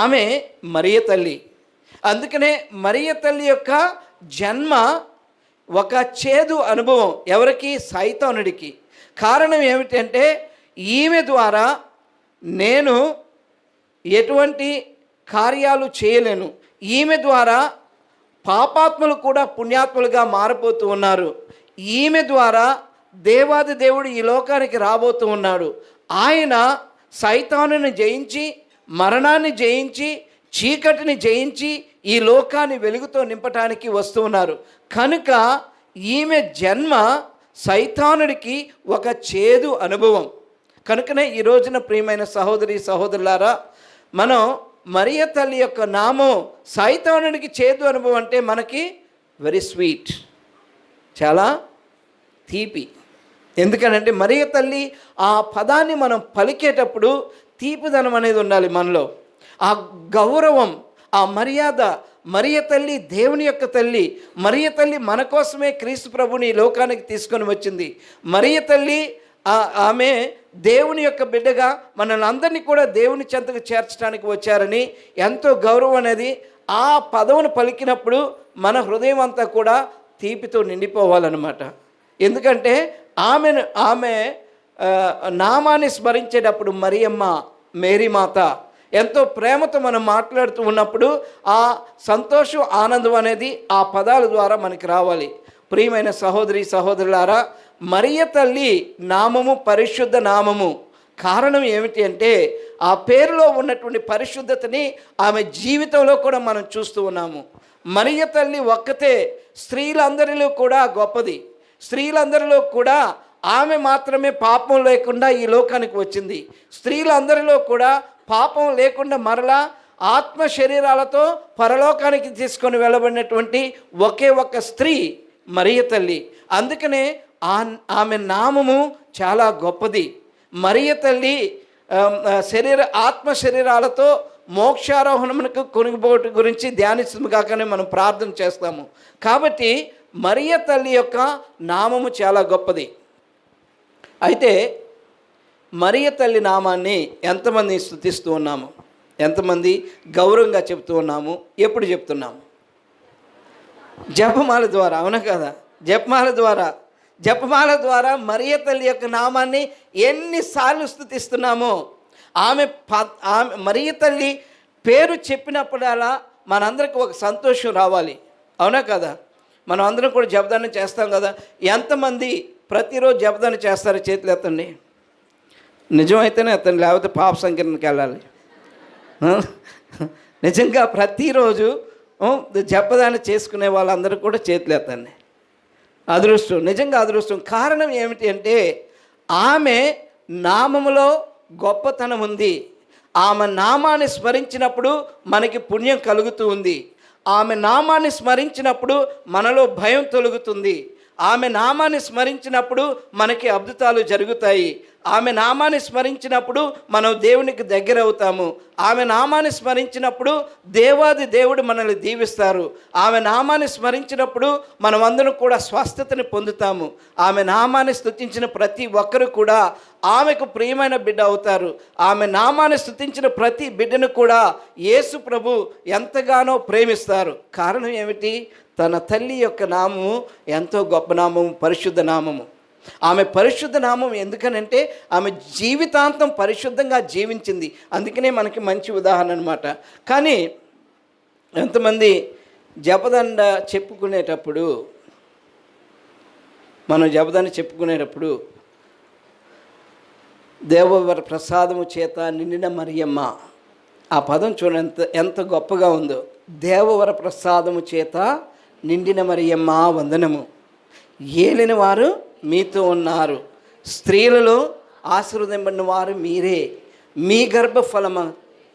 ఆమె మరియ తల్లి. అందుకనే మరియ తల్లి యొక్క జన్మ ఒక చేదు అనుభవం. ఎవరికి? సైతానుడికి. కారణం ఏమిటంటే ఈమె ద్వారా నేను ఎటువంటి కార్యాలు చేయలేను. ఈమె ద్వారా పాపాత్ములు కూడా పుణ్యాత్ములుగా మారిపోతూ ఉన్నారు. ఈమె ద్వారా దేవాది దేవుడు ఈ లోకానికి రాబోతూ ఉన్నాడు. ఆయన సైతానుని జయించి, మరణాన్ని జయించి, చీకటిని జయించి ఈ లోకాన్ని వెలుగుతో నింపటానికి వస్తూ ఉన్నారు. కనుక ఈమె జన్మ సైతానుడికి ఒక చేదు అనుభవం. కనుకనే ఈ రోజున ప్రియమైన సహోదరులారా, మనం మరియ తల్లి యొక్క నామం సైతానుడికి చేదు అనుభవం అంటే మనకి వెరీ స్వీట్, చాలా తీపి. ఎందుకనంటే మరియ తల్లి ఆ పదాన్ని మనం పలికేటప్పుడు తీపిదనం అనేది ఉండాలి మనలో. ఆ గౌరవం, ఆ మర్యాద. మరియ తల్లి దేవుని యొక్క తల్లి. మరియ తల్లి మన కోసమే క్రీస్తు ప్రభుని ఈ లోకానికి తీసుకొని వచ్చింది. మరియ తల్లి ఆమె దేవుని యొక్క బిడ్డగా మనల్ని అందరినీ కూడా దేవుని చెంతకు చేర్చడానికి వచ్చారని ఎంతో గౌరవం అనేది ఆ పదవును పలికినప్పుడు మన హృదయం అంతా కూడా తీపితో నిండిపోవాలన్నమాట. ఎందుకంటే ఆమె నామాన్ని స్మరించేటప్పుడు మరియమ్మ, మేరీ మాత ఎంతో ప్రేమతో మనం మాట్లాడుతూ ఉన్నప్పుడు ఆ సంతోషం, ఆనందం అనేది ఆ పదాల ద్వారా మనకి రావాలి. ప్రియమైన సహోదరులారా, మరియ తల్లి నామము పరిశుద్ధ నామము. కారణం ఏమిటి అంటే ఆ పేరులో ఉన్నటువంటి పరిశుద్ధతని ఆమె జీవితంలో కూడా మనం చూస్తూ ఉన్నాము. మరియ తల్లి ఒక్కతే స్త్రీలందరిలో కూడా గొప్పది. స్త్రీలందరిలో కూడా ఆమె మాత్రమే పాపం లేకుండా ఈ లోకానికి వచ్చింది. స్త్రీలందరిలో కూడా పాపం లేకుండా మరలా ఆత్మ శరీరాలతో పరలోకానికి తీసుకొని వెళ్ళబడినటువంటి ఒకే ఒక్క స్త్రీ మరియ తల్లి. అందుకనే ఆమె నామము చాలా గొప్పది. మరియ తల్లి ఆత్మ శరీరాలతో మోక్షారోహణమునకు కొనుగోటు గురించి ధ్యానిస్తుంది కాకనే మనం ప్రార్థన చేస్తాము. కాబట్టి మరియ తల్లి యొక్క నామము చాలా గొప్పది. అయితే మరియ తల్లి నామాన్ని ఎంతమంది స్తుతిస్తూ ఉన్నాము? ఎంతమంది గౌరవంగా చెప్తూ ఉన్నాము? ఎప్పుడు చెప్తున్నాము? జపమాల ద్వారా, అవునా కదా? జపమాల ద్వారా మరియ తల్లి యొక్క నామాన్ని ఎన్నిసార్లు స్తుతిస్తున్నామో. ఆమె మరియ తల్లి పేరు చెప్పినప్పుడల్లా మనందరికీ ఒక సంతోషం రావాలి, అవునా కదా? మనం అందరం కూడా జపదానం చేస్తాం కదా. ఎంతమంది ప్రతిరోజు జపదానం చేస్తారో చేతులు ఎత్తండి. నిజమైతేనే ఎత్తండి, లేకపోతే పాప సంకీర్ణకి వెళ్ళాలి. నిజంగా ప్రతిరోజు జపదానం చేసుకునే వాళ్ళందరూ కూడా చేతులు ఎత్తండి. అదృష్టం, నిజంగా అదృష్టం. కారణం ఏమిటి అంటే ఆమె నామములో గొప్పతనం ఉంది. ఆమె నామాన్ని స్మరించినప్పుడు మనకి పుణ్యం కలుగుతూ ఉంది. ఆమె నామాన్ని స్మరించినప్పుడు మనలో భయం తొలగుతుంది. ఆమె నామాన్ని స్మరించినప్పుడు మనకి అద్భుతాలు జరుగుతాయి. ఆమె నామాన్ని స్మరించినప్పుడు మనం దేవునికి దగ్గర అవుతాము. ఆమె నామాన్ని స్మరించినప్పుడు దేవాది దేవుడు మనల్ని దీవిస్తారు. ఆమె నామాన్ని స్మరించినప్పుడు మనమందరం కూడా స్వస్థతని పొందుతాము. ఆమె నామాన్ని స్తుతించిన ప్రతి ఒక్కరు కూడా ఆమెకు ప్రియమైన బిడ్డ అవుతారు. ఆమె నామాన్ని స్తుతించిన ప్రతి బిడ్డను కూడా యేసు ప్రభు ఎంతగానో ప్రేమిస్తారు. కారణం ఏమిటి? తన తల్లి యొక్క నామము ఎంతో గొప్ప నామము, పరిశుద్ధ నామము. ఆమె పరిశుద్ధ నామం ఎందుకనంటే ఆమె జీవితాంతం పరిశుద్ధంగా జీవించింది. అందుకనే మనకి మంచి ఉదాహరణ అనమాట. కానీ ఎంతమంది జపదండ చెప్పుకునేటప్పుడు, మనం జపదండ చెప్పుకునేటప్పుడు దేవవర ప్రసాదము చేత నిండిన మరియమ్మ, ఆ పదం చూడండి ఎంత గొప్పగా ఉందో. దేవవర ప్రసాదము చేత నిండిన మరియమ్మ వందనము, ఏలిన వారు మీతో ఉన్నారు, స్త్రీలలో ఆశీర్వదింపబడిన వారు మీరే, మీ గర్భఫలము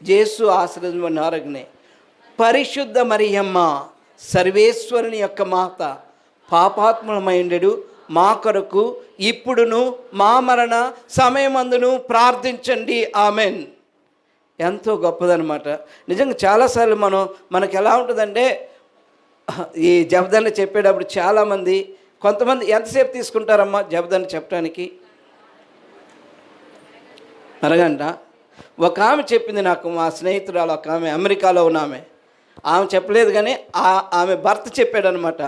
యేసు ఆశీర్వదింపబడిన వారనే. పరిశుద్ధ మరియమ్మ సర్వేశ్వరుని యొక్క మాత, పాపాత్ములమైండెడు మా కొరకు ఇప్పుడును మా మరణ సమయమందును ప్రార్థించండి, ఆమెన్. ఎంతో గొప్పదనమాట. నిజంగా చాలాసార్లు మనకు ఎలా ఉంటుందంటే, ఈ జపదండ చెప్పేటప్పుడు చాలామంది, కొంతమంది ఎంతసేపు తీసుకుంటారమ్మా జపదండ చెప్పడానికి? అరగంట. ఒక ఆమె చెప్పింది నాకు, మా స్నేహితురాలు ఒక ఆమె, అమెరికాలో ఉన్న ఆమె చెప్పలేదు కానీ ఆమె భర్త చెప్పాడనమాట.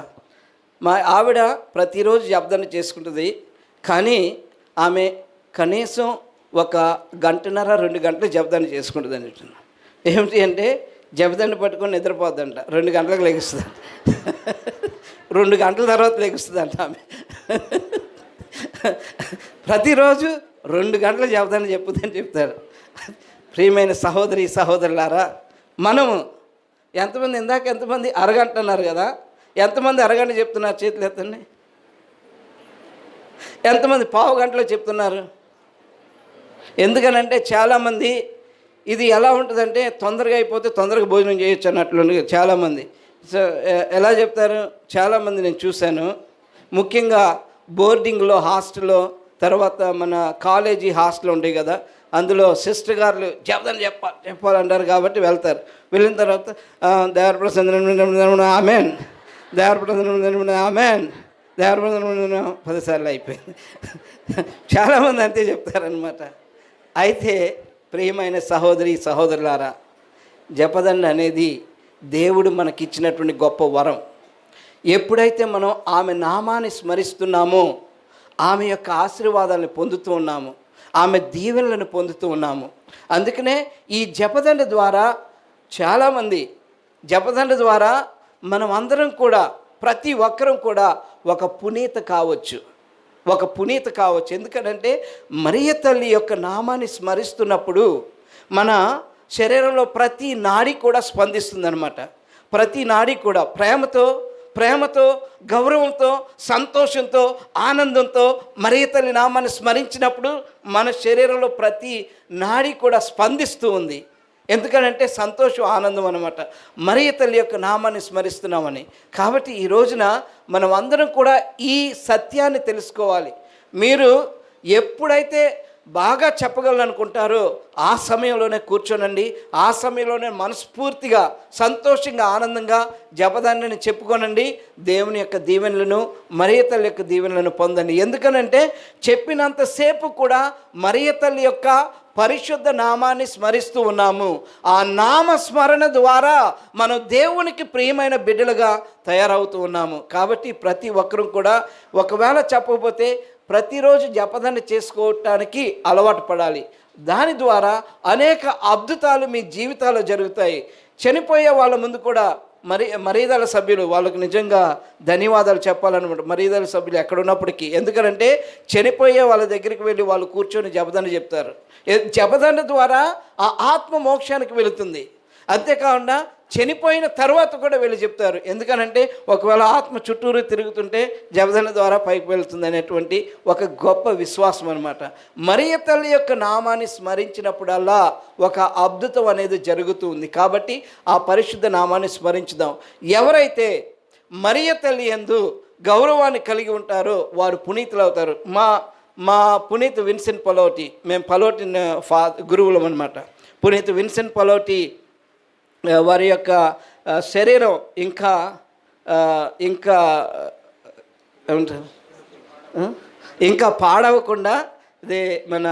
మా ఆవిడ ప్రతిరోజు జపదండ చేసుకుంటుంది, కానీ ఆమె కనీసం 1 గంటన్నర 2 గంటలు జపదండ చేసుకుంటుంది అని చెప్తున్నా. ఏమిటి అంటే జపదండ పట్టుకొని నిద్రపోద్దంట, 2 గంటలకు లెగుస్తుందంట, 2 గంటల తర్వాత లెగుస్తుందంట ఆమె. ప్రతిరోజు 2 గంటల జపదండ చెప్పుదని చెప్తారు. ప్రియమైన సహోదరి సహోదరులారా, మనము ఎంతమంది, ఇందాక ఎంతమంది అరగంట అన్నారు కదా, ఎంతమంది అరగంట చెప్తున్నారు? చేతులు ఎత్తండి. ఎంతమంది పావు గంటలో చెప్తున్నారు? ఎందుకనంటే చాలామంది ఇది ఎలా ఉంటుందంటే, తొందరగా అయిపోతే తొందరగా భోజనం చేయొచ్చు అన్నట్లు చాలామంది. సో ఎలా చెప్తారు? చాలామంది నేను చూశాను, ముఖ్యంగా బోర్డింగ్లో, హాస్టల్లో, తర్వాత మన కాలేజీ హాస్టల్ ఉంటాయి కదా, అందులో సిస్టర్ గారు జపదం చెప్పాలంటారు కాబట్టి వెళ్తారు. వెళ్ళిన తర్వాత దేవర ప్రసన్న ఆమెన్, దేవర ప్రసన్న ఆమెన్, దేవర ప్రసన్న 10 సార్లు అయిపోయింది. చాలామంది అంతే చెప్తారనమాట. అయితే ప్రియమైన సహోదరి సహోదరులారా, జపదండ అనేది దేవుడు మనకిచ్చినటువంటి గొప్ప వరం. ఎప్పుడైతే మనం ఆమె నామాన్ని స్మరిస్తున్నామో ఆమె యొక్క ఆశీర్వాదాలను పొందుతూ ఉన్నాము, ఆమె దీవెనలను పొందుతూ ఉన్నాము. అందుకనే ఈ జపదండ ద్వారా చాలామంది, జపదండ ద్వారా మనం అందరం కూడా, ప్రతి ఒక్కరం కూడా ఒక పునీత కావచ్చు. ఎందుకనంటే మరియ తల్లి యొక్క నామాన్ని స్మరిస్తున్నప్పుడు మన శరీరంలో ప్రతి నాడి కూడా స్పందిస్తుందన్నమాట. ప్రతి నాడి కూడా ప్రేమతో గౌరవంతో సంతోషంతో ఆనందంతో మరియ తల్లి నామాన్ని స్మరించినప్పుడు మన శరీరంలో ప్రతి నాడి కూడా స్పందిస్తూ ఉంది. ఎందుకంటే సంతోషం ఆనందం అనమాట, మరియ తల్లి యొక్క నామాన్ని స్మరిస్తున్నామని. కాబట్టి ఈ రోజున మనం అందరం కూడా ఈ సత్యాన్ని తెలుసుకోవాలి. మీరు ఎప్పుడైతే బాగా చెప్పగలనుకుంటారో ఆ సమయంలోనే కూర్చోనండి, ఆ సమయంలోనే మనస్ఫూర్తిగా సంతోషంగా ఆనందంగా జపదాన్ని చెప్పుకోనండి. దేవుని యొక్క దీవెనలను మరియ తల్లి యొక్క దీవెనలను పొందండి. ఎందుకనంటే చెప్పినంతసేపు కూడా మరియ తల్లి యొక్క పరిశుద్ధ నామాన్ని స్మరిస్తూ ఉన్నాము. ఆ నామ స్మరణ ద్వారా మనం దేవునికి ప్రియమైన బిడ్డలుగా తయారవుతూ ఉన్నాము. కాబట్టి ప్రతి ఒక్కరూ కూడా ఒకవేళ చెప్పకపోతే ప్రతిరోజు జపదాన్ని చేసుకోవటానికి అలవాటు పడాలి. దాని ద్వారా అనేక అద్భుతాలు మీ జీవితాల్లో జరుగుతాయి. చనిపోయే వాళ్ళ ముందు కూడా మరీదల సభ్యులు వాళ్ళకు నిజంగా ధన్యవాదాలు చెప్పాలన్నమాట. మరీదల సభ్యులు ఎక్కడున్నప్పటికీ, ఎందుకంటే చనిపోయే వాళ్ళ దగ్గరికి వెళ్ళి వాళ్ళు కూర్చొని జపదాన్ని చెప్తారు. జపదాన్ని ద్వారా ఆ ఆత్మ మోక్షానికి వెళుతుంది. అంతేకాకుండా చనిపోయిన తర్వాత కూడా వెళ్ళి చెప్తారు. ఎందుకనంటే ఒకవేళ ఆత్మ చుట్టూరు తిరుగుతుంటే జపదాన ద్వారా పైకి వెళుతుంది అనేటువంటి ఒక గొప్ప విశ్వాసం అనమాట. మరియ తల్లి యొక్క నామాన్ని స్మరించినప్పుడల్లా ఒక అద్భుతం అనేది జరుగుతుంది. కాబట్టి ఆ పరిశుద్ధ నామాన్ని స్మరించుదాం. ఎవరైతే మరియ తల్లి యందు గౌరవాన్ని కలిగి ఉంటారో వారు పునీతులు అవుతారు. మా పునీత్ విన్సెంట్ పలోటి, మేము పలోటి గురువులం అనమాట. పునీత్ విన్సెంట్ పలోటి వారి యొక్క శరీరం ఇంకా ఏమంటారు ఇంకా పాడవకుండా ఇది మన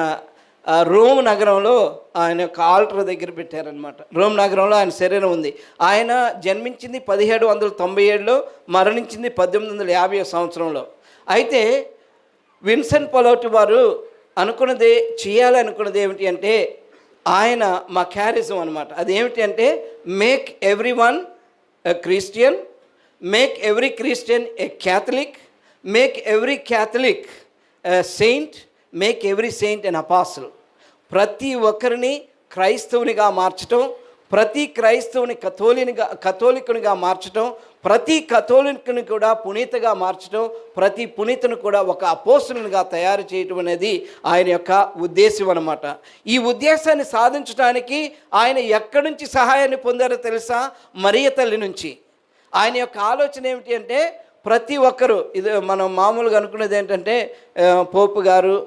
రోమ్ నగరంలో ఆయన యొక్క ఆల్టర్ దగ్గర పెట్టారనమాట. రోమ్ నగరంలో ఆయన శరీరం ఉంది. ఆయన జన్మించింది 1797లో, మరణించింది 1850 సంవత్సరంలో. అయితే విన్సెంట్ పలోటి వారు చేయాలనుకున్నది ఏమిటి అంటే ఆయన మా క్యారిజం అనమాట. అదేమిటి అంటే make every one a christian, make every christian a catholic, make every catholic a saint, make every saint an apostle. ప్రతి ఒక్కరిని క్రైస్తవునిగా మార్చటం, ప్రతి క్రైస్తవుని కథోలికునిగా మార్చటం, ప్రతి కథోలికుని కూడా పునీతగా మార్చడం, ప్రతి పునీతను కూడా ఒక అపోస్తులునిగా తయారు చేయటం అనేది ఆయన యొక్క ఉద్దేశం అన్నమాట. ఈ ఉద్దేశాన్ని సాధించడానికి ఆయన ఎక్కడి నుంచి సహాయాన్ని పొందారో తెలుసా? మరియ తల్లి నుంచి. ఆయన యొక్క ఆలోచన ఏమిటి అంటే ప్రతి ఒక్కరూ, ఇది మనం మామూలుగా అనుకునేది ఏంటంటే పోపు గారు,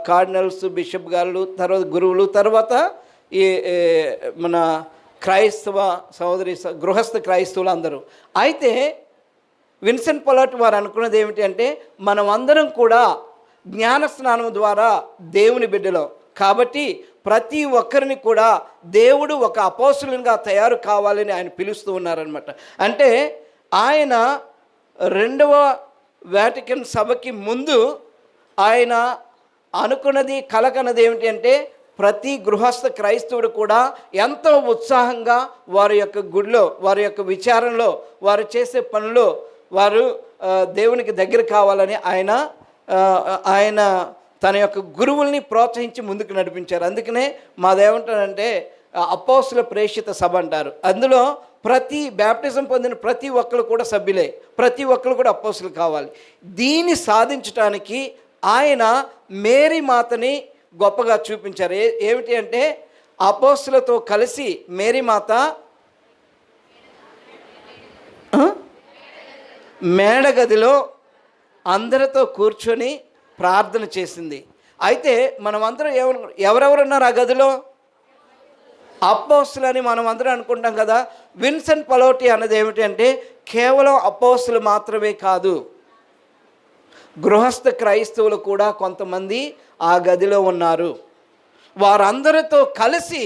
కార్డినల్స్, బిషప్ గారు, తర్వాత గురువులు, తర్వాత ఈ మన క్రైస్తవ సహోదరి గృహస్థ క్రైస్తవులు అందరూ. అయితే విన్సెంట్ పలోటి వారు అనుకున్నది ఏమిటి అంటే మనం అందరం కూడా జ్ఞానస్నానం ద్వారా దేవుని బిడ్డలం. కాబట్టి ప్రతి ఒక్కరిని కూడా దేవుడు ఒక అపోస్తులుగా తయారు కావాలని ఆయన పిలుస్తూ ఉన్నారనమాట. అంటే ఆయన 2వ వాటికన్ సభకి ముందు ఆయన అనుకున్నది, కలకన్నది ఏమిటి అంటే ప్రతి గృహస్థ క్రైస్తవుడు కూడా ఎంతో ఉత్సాహంగా వారి యొక్క గుడిలో, వారి యొక్క విచారణలో, వారు చేసే పనుల్లో వారు దేవునికి దగ్గర కావాలని ఆయన తన యొక్క గురువుల్ని ప్రోత్సహించి ముందుకు నడిపించారు. అందుకనే మాదేమంటారంటే అపోస్తుల ప్రేషిత సభ అంటారు. అందులో ప్రతి బ్యాప్టిజం పొందిన ప్రతి ఒక్కరు కూడా సభ్యులే, ప్రతి ఒక్కరు కూడా అపోస్తులు కావాలి. దీన్ని సాధించడానికి ఆయన మేరీ మాతని గొప్పగా చూపించారు. ఏమిటి అంటే అపోస్తులతో కలిసి మేరీ మాత మేడగదిలో అందరితో కూర్చొని ప్రార్థన చేసింది. అయితే మనమందరం ఎవరెవరున్నారు ఆ గదిలో? అపోస్తులని మనం అందరం అనుకుంటాం కదా. విన్సెంట్ పలోటి అన్నది ఏమిటి అంటే కేవలం అపోస్తులు మాత్రమే కాదు, గృహస్థ క్రైస్తవులు కూడా కొంతమంది ఆ గదిలో ఉన్నారు. వారందరితో కలిసి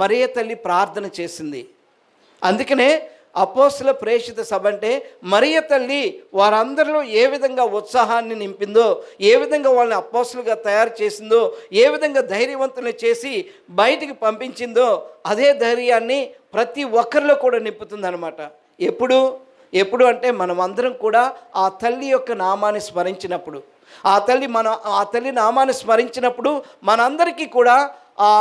మరియ తల్లి ప్రార్థన చేసింది. అందుకనే అపోస్తుల ప్రేషిత సభ అంటే మరియ తల్లి వారందరిలో ఏ విధంగా ఉత్సాహాన్ని నింపిందో, ఏ విధంగా వాళ్ళని అపోస్తులుగా తయారు చేసిందో, ఏ విధంగా ధైర్యవంతులు చేసి బయటికి పంపించిందో అదే ధైర్యాన్ని ప్రతి ఒక్కరిలో కూడా నింపుతుందన్నమాట. ఎప్పుడు అంటే మనం అందరం కూడా ఆ తల్లి యొక్క నామాన్ని ఆ తల్లి నామాన్ని స్మరించినప్పుడు మనందరికీ కూడా ఆ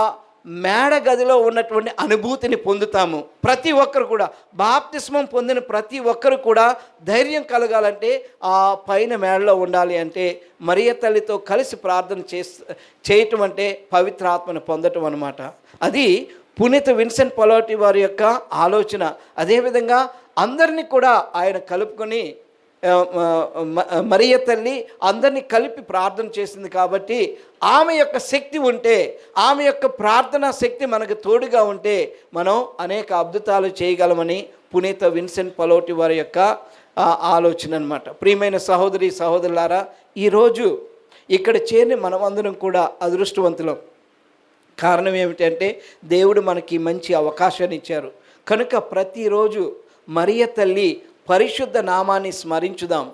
మేడ గదిలో ఉన్నటువంటి అనుభూతిని పొందుతాము. ప్రతి ఒక్కరు కూడా బాప్తిస్మం పొందిన ప్రతి ఒక్కరు కూడా ధైర్యం కలగాలంటే ఆ పైన మేడలో ఉండాలి అంటే మరియ తల్లితో కలిసి ప్రార్థన చేయటం అంటే పవిత్రాత్మను పొందటం అన్నమాట. అది పునీత విన్సెంట్ పలోటి వారి యొక్క ఆలోచన. అదేవిధంగా అందరినీ కూడా ఆయన కలుపుకొని మరియ తల్లి అందరినీ కలిపి ప్రార్థన చేసింది కాబట్టి ఆమె యొక్క శక్తి ఉంటే, ఆమె యొక్క ప్రార్థనా శక్తి మనకు తోడుగా ఉంటే మనం అనేక అద్భుతాలు చేయగలమని పునీత విన్సెంట్ పలోటి వారి యొక్క ఆలోచన అన్నమాట. ప్రియమైన సహోదరి సహోదరులారా, ఈరోజు ఇక్కడ చేరిన మనమందరం కూడా అదృష్టవంతులం. కారణం ఏమిటంటే దేవుడు మనకి మంచి అవకాశాన్ని ఇచ్చారు కనుక ప్రతిరోజు మరియ తల్లి పరిశుద్ధ నామాన్ని స్మరించుదాం.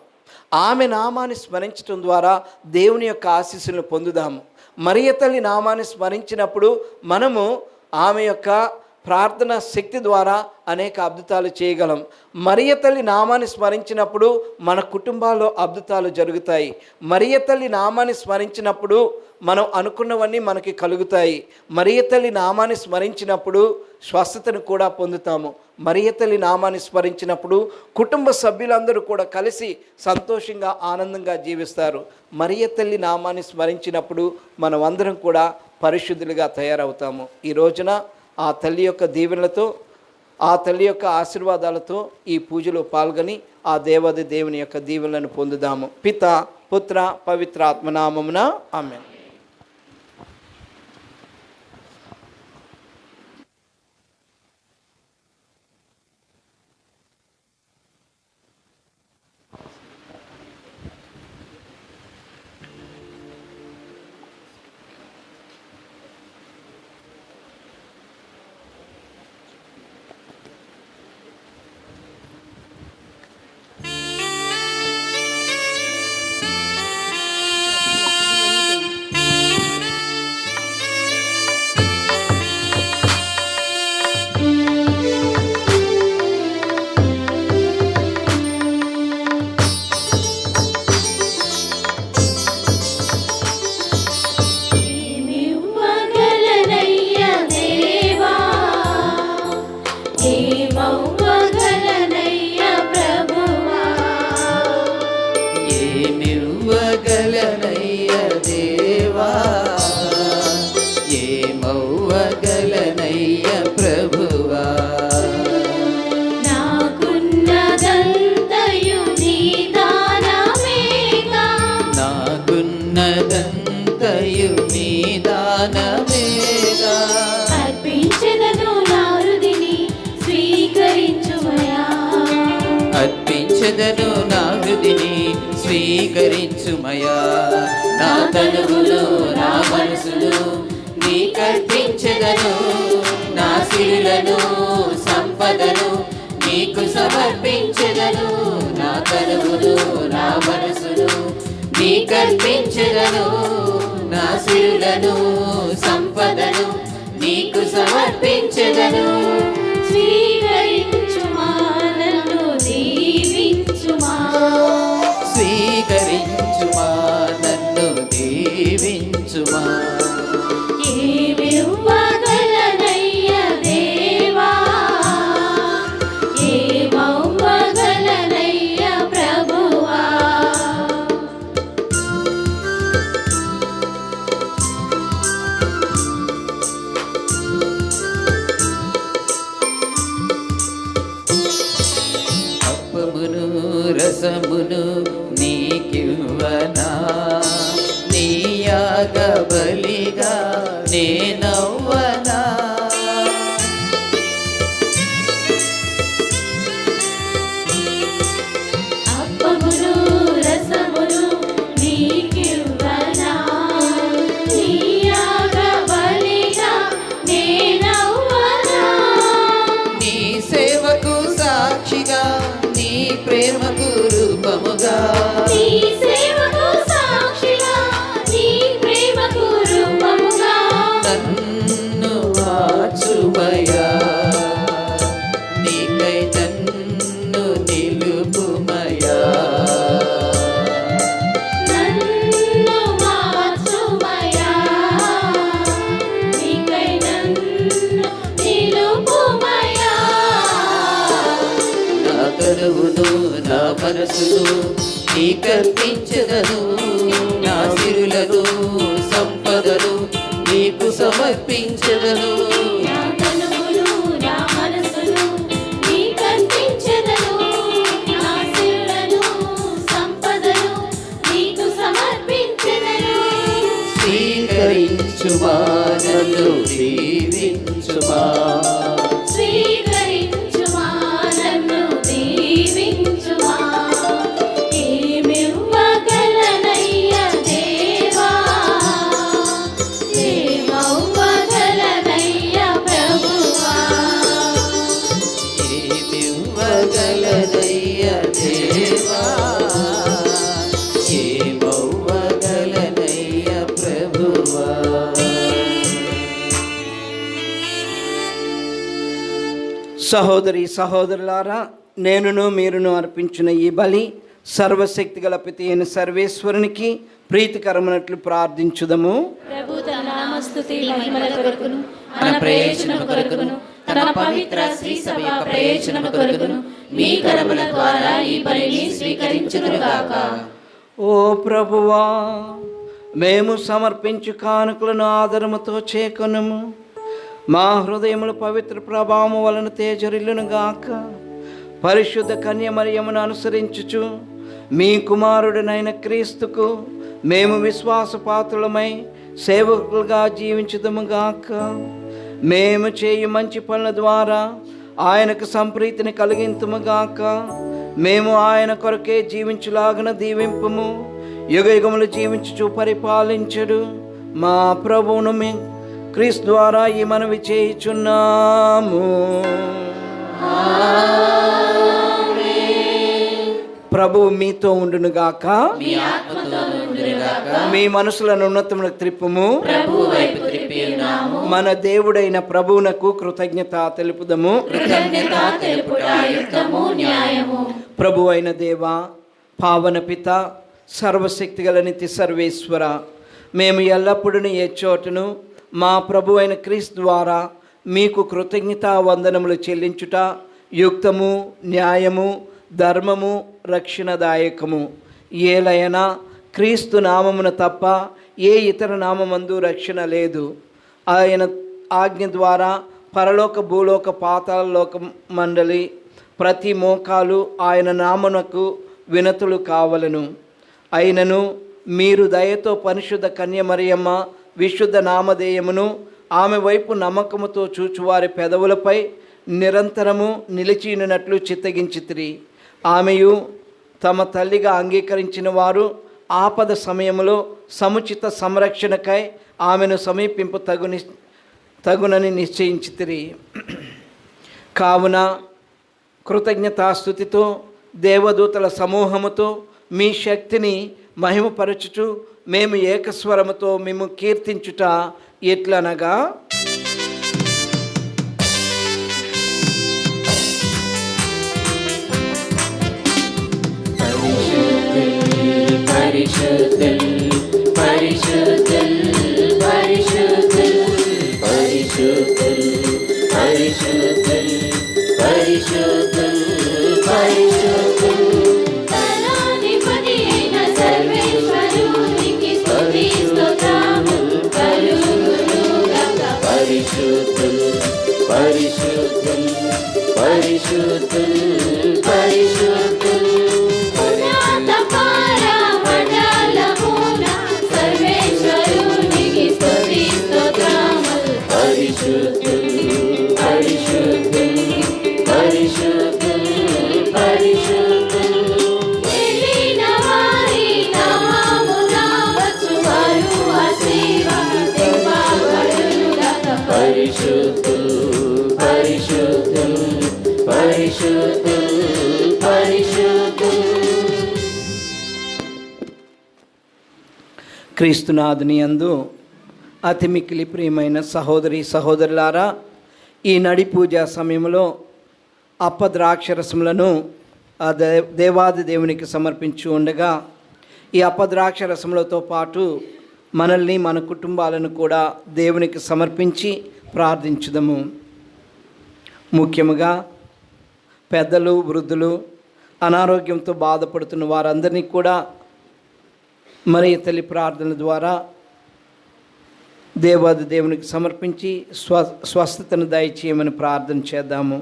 ఆమె నామాన్ని స్మరించడం ద్వారా దేవుని యొక్క ఆశీస్సులను పొందుదాము. మరియ తల్లి నామాన్ని స్మరించినప్పుడు మనము ఆమె యొక్క ప్రార్థన శక్తి ద్వారా అనేక అద్భుతాలు చేయగలం. మరియ తల్లి నామాన్ని స్మరించినప్పుడు మన కుటుంబాల్లో అద్భుతాలు జరుగుతాయి. మరియ తల్లి నామాన్ని స్మరించినప్పుడు మనం అనుకున్నవన్నీ మనకి కలుగుతాయి. మరియ తల్లి నామాన్ని స్మరించినప్పుడు స్వస్థతను కూడా పొందుతాము. మరియ తల్లి నామాన్ని స్మరించినప్పుడు కుటుంబ సభ్యులందరూ కూడా కలిసి సంతోషంగా ఆనందంగా జీవిస్తారు. మరియ తల్లి నామాన్ని స్మరించినప్పుడు మనం అందరం కూడా పరిశుద్ధులుగా తయారవుతాము. ఈ రోజున ఆ తల్లి యొక్క దీవెనలతో, ఆ తల్లి యొక్క ఆశీర్వాదాలతో ఈ పూజలో పాల్గొని ఆ దేవాది దేవుని యొక్క దీవెనలను పొందుదాము. పిత పుత్ర పవిత్రాత్మ నామమున ఆమేన్. అర్పించెదను నా హృదిని స్వీకరించుమయా. నా తనువును నా మనసును నీకర్పించెదను. నా సిరులను సంపదను నీకు సమర్పించెదను. నా తనువును నా మనసును నీకర్పించెదను. నా సిరులను సంపదను నీకు సమర్పించెదను. స్వీకరించుమా, నన్ను దీవించుమా. స్వీకరించుమా, నన్ను దీవించుమా. ఏమివ్వగలనయ్య దేవా, ఏమవ్వగలనయ్య ప్రభువా. అప్పమును రసమును నీకివ్వనా, నీ యాగ బలిగా నేనవ్వనా. అప్పమును రసమును నీకివ్వనా, నీ యాగ బలిగా నేనవ్వనా. నీ సేవకు సాక్షిగా, నీ ప్రేమకు రూపముగా, నీ సేవకు సాక్షిగా, నీ ప్రేమకు రూపముగా. నన్ను మార్చుమయా, నీకై నన్ను నిలుపుమయా. నన్ను మార్చుమయా, నీకై నన్ను మనసును నీకర్పించదను. నా సిరులను సంపదను నీకు సమర్పించదను. నా తనువును నా మనసును నీకర్పించెదను. నా సిరులను సంపదను నీకు సమర్పించెదను. స్వీకరించుమా నన్ను దీవించుమా. స్వీకరించుమా నన్ను దీవించుమా. ఏమివ్వగలనయ్యా దేవా, ఏమివ్వగలనయ్యా ప్రభువా. ఏమివ్వగలనయ్యా దేవా, ఏమివ్వగలనయ్యా ప్రభువా. సహోదరి సహోదరులారా, నేనును మీరును అర్పించిన ఈ బలి సర్వశక్తి గల పితి అయిన సర్వేశ్వరునికి ప్రీతికరమైనట్లు ప్రార్థించుదము. ప్రభు తన నామస్తుతి మహిమల కొరకును మన ప్రయోజనము కొరకును తన పవిత్ర శ్రీ సభ ప్రయోజనము కొరకును మీ కరముల ద్వారా ఈ బలిని స్వీకరించునుగాక. ఓ ప్రభువా, మేము సమర్పించు కానుకలను ఆదరముతో చేకొనుము. మా హృదయముల పవిత్ర ప్రభావము వలన తేజరిల్లును గాక. పరిశుద్ధ కన్యమరియమును అనుసరించుచు మీ కుమారుడినైన క్రీస్తుకు మేము విశ్వాసపాత్రులమై సేవకులుగా జీవించుదము గాక. మేము చేయు మంచి పనుల ద్వారా ఆయనకు సంప్రీతిని కలిగింతుము గాక. మేము ఆయన కొరకే జీవించులాగన దీవింపుము. యుగయుగములు జీవించుచు పరిపాలించుడు మా ప్రభువును మీ క్రీస్తు ద్వారా ఈ మనవి చేయుచున్నాము. ప్రభువు మీతో ఉండునుగాక. మీ ఆత్మతో ఉండునుగాక. మీ మనసులను ఉన్నతములకు త్రిప్పుము. ప్రభువు వైపు త్రిప్పి ఉన్నాము. మన దేవుడైన ప్రభువునకు కృతజ్ఞత తెలుపుదము. కృతజ్ఞత తెలుపుట యుక్తము న్యాయము. ప్రభు అయిన దేవ, పావన పిత, సర్వశక్తి గల నిత్య సర్వేశ్వర, మేము ఎల్లప్పుడూ ఏ చోటును మా ప్రభు అయిన క్రీస్తు ద్వారా మీకు కృతజ్ఞతా వందనములు చెల్లించుట యుక్తము, న్యాయము, ధర్మము, రక్షణదాయకము. ఏలైనా క్రీస్తు నామమున తప్ప ఏ ఇతర నామమందు రక్షణ లేదు. ఆయన ఆజ్ఞ ద్వారా పరలోక భూలోక పాతాళ లోక మండలి ప్రతి మోకాలు ఆయన నామమునకు వినతులు కావలను. అయినను మీరు దయతో పరిశుద్ధ కన్యమరియమ్మ విశుద్ధ నామధేయమును ఆమె వైపు నమ్మకముతో చూచువారి పెదవులపై నిరంతరము నిలిచినట్లు చిత్తగించితిరి. ఆమెయు తమ తల్లిగా అంగీకరించిన వారు ఆపద సమయంలో సముచిత సంరక్షణకై ఆమెను సమీపింపు తగునని నిశ్చయించితిరి. కావున కృతజ్ఞతాస్తుతితో దేవదూతల సమూహముతో మీ శక్తిని మహిమపరచుచు మేము ఏకస్వరముతో మేము కీర్తించుట ఎట్లనగా, పరిశుద్ధుల్ పరిశుద్ధుల్ పరిశుద్ధుల్ పరిశుద్ధుల్ పరిశుద్ధుల్ పరిశుద్ధుల్ పరిశుద్ధుల్. తనాధిపతి అయిన సర్వేశ్వరునికి స్తుతి స్తోత్రములు కలుగునుగాక. పరిశుద్ధుల్ పరిశుద్ధుల్ పరిశుద్ధుల్ పరిశుద్ధుల్. ఉన్నత పరమండలమున సర్వేశ్వరునికి స్తుతి స్తోత్రములు పరిశుద్ధుల్ పరిశుద్ధుల్ పరిశుద్ధుల్ పరిశుద్ధుల్. వెళ్ళిన వారి నామమున వచ్చువారు ఆశీర్వదింపబడునుగాక. పరిశుద్ధుల్ పరిశుద్ధుల్ పరిశుద్ధుల్ పరిశుద్ధుల్. క్రీస్తునాథుని యందు అతి మిక్కిలి ప్రియమైన సహోదరి సహోదరులారా, ఈ నడి పూజ సమయంలో అప్పద్రాక్షరసములను దేవాది దేవునికి సమర్పించి ఉండగా, ఈ అప్పద్రాక్షరసములతో పాటు మనల్ని మన కుటుంబాలను కూడా దేవునికి సమర్పించి ప్రార్థించుదము. ముఖ్యముగా పెద్దలు, వృద్ధులు, అనారోగ్యంతో బాధపడుతున్న వారందరినీ కూడా మరియ తల్లి ప్రార్థన ద్వారా దేవాది దేవునికి సమర్పించి స్వస్థతను దయచేయమని ప్రార్థన చేద్దాము.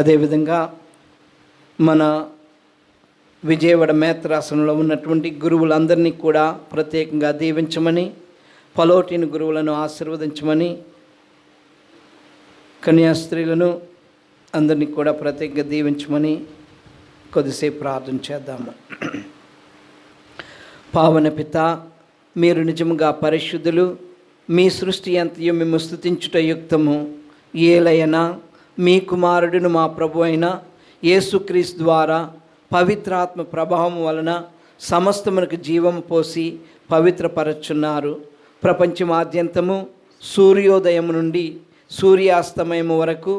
అదేవిధంగా మన విజయవాడ మేత్రాసనంలో ఉన్నటువంటి గురువులందరినీ కూడా ప్రత్యేకంగా దీవించమని, పలోటిని గురువులను ఆశీర్వదించమని, కన్యాస్త్రీలను అందరినీ కూడా ప్రత్యేకంగా దీవించమని కొద్దిసేపు ప్రార్థన చేద్దాము. పావన పిత, మీరు నిజముగా పరిశుద్ధులు. మీ సృష్టి అంతయు మేము స్తుతించుట యుక్తము. ఏలైనా మీ కుమారుడును మా ప్రభు అయిన యేసుక్రీస్తు ద్వారా పవిత్రాత్మ ప్రభావం వలన సమస్తమునకు జీవము పోసి పవిత్రపరచున్నారు. ప్రపంచమాద్యంతము సూర్యోదయం నుండి సూర్యాస్తమయము వరకు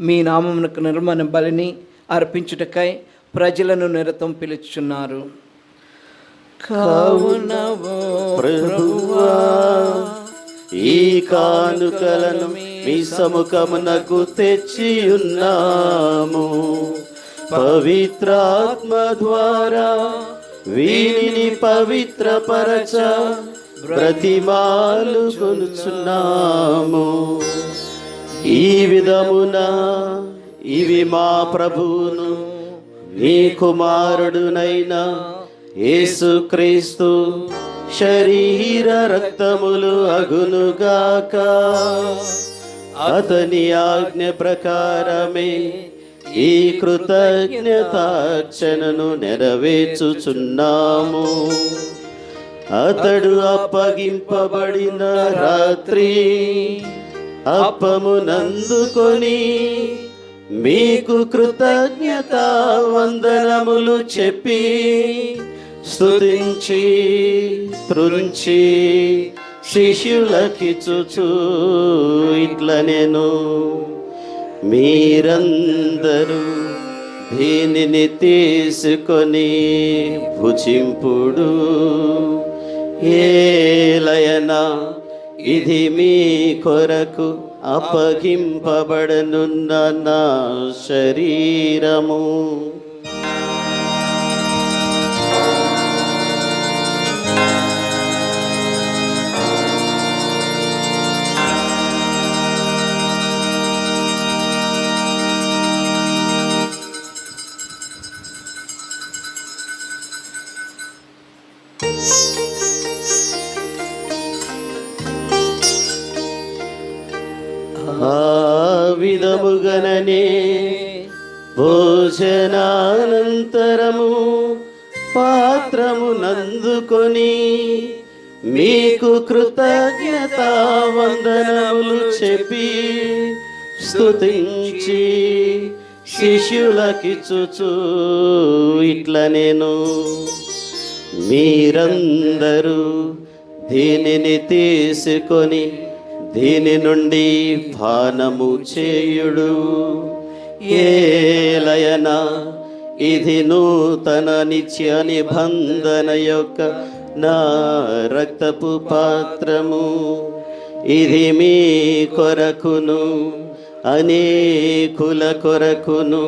మీ నామమునకు నిర్మల బలిని అర్పించుటకై ప్రజలను నిరతం పిలుచుచున్నారు. కావున ప్రభువా, ఈ కానుకలను మీ సముఖమునకు తెచ్చి ఉన్నాము. పవిత్రాత్మ ద్వారా వీరిని పవిత్రపరచ బ్రతిమాలు కొనుచున్నాము. ఈ విధమున ఇవి మా ప్రభువును నీ కుమారుడునైన యేసుక్రీస్తు శరీర రక్తములు అగునుగాక. అతని ఆజ్ఞ ప్రకారమే ఈ కృతజ్ఞతార్చనను నెరవేర్చుచున్నాము. అతడు అప్పగింపబడిన రాత్రి అప్పమునందుకొని మీకు కృతజ్ఞత వందనములు చెప్పి స్తుతించి త్రుంచి శిష్యులకిచ్చుచు ఇట్లనెను, మీరందరూ దీనిని తీసుకొని భుజింపుడు. ఏలయనా ఇది మీ కొరకు అప్పగింపబడనున్న నా శరీరము. ఆ విధముగననే భోజనానంతరము పాత్రమునందుకొని మీకు కృతజ్ఞత వందనములు చెప్పి స్తుతించి శిష్యులకిచ్చుచు ఇట్లనెను, మీరందరూ దీనిని తీసుకొని దీని నుండి పానము చేయుడు. ఏలయనా ఇది నూతన నిత్య నిబంధన యొక్క నా రక్తపు పాత్రము. ఇది మీ కొరకును అనేకుల కొరకును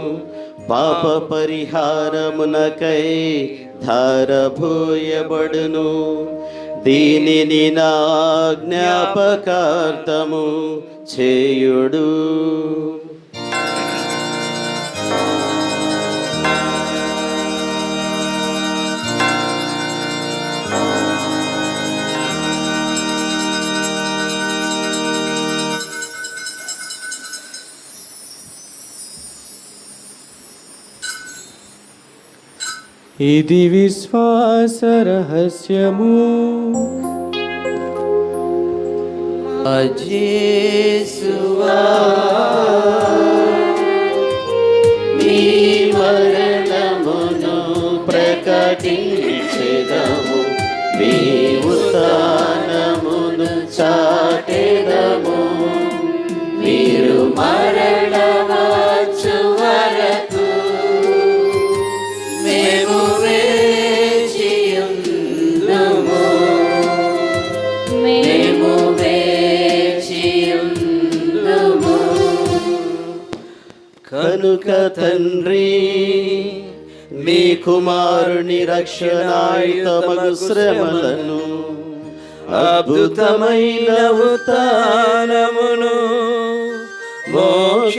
పాప పరిహారమునకై ధారభూయబడును. దీనిని నా జ్ఞాపకార్థము చేయుడు. ఇది విశ్వాస రహస్యము. అజేసువా మీ మరణమును ప్రకటించెదము, మీ ఉత్థానమును చాటెదము. మీరు మరణవచ్చు వరకు మేము వేచియుందుము, మేము వేచియుందుము. కనుక తండ్రి నీ కుమారుని రక్షణాయుతమగు శ్రమలను అద్భుతమైన ఉత్థానమును మోక్షారోహణమును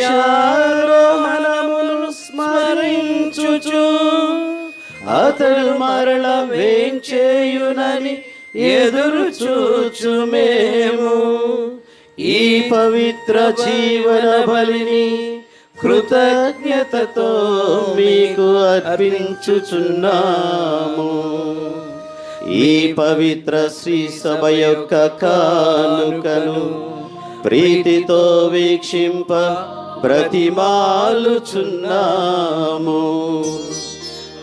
స్మరించుచు అతడు మరల వేంచేయునని ఎదురు చూచు మేము ఈ పవిత్ర జీవన బలిని కృతజ్ఞతతో మీకు అర్పించుచున్నాము. ఈ పవిత్ర శ్రీ సభ యొక్క కానుకను ప్రీతితో వీక్షింప బ్రతిమాలుచున్నాము.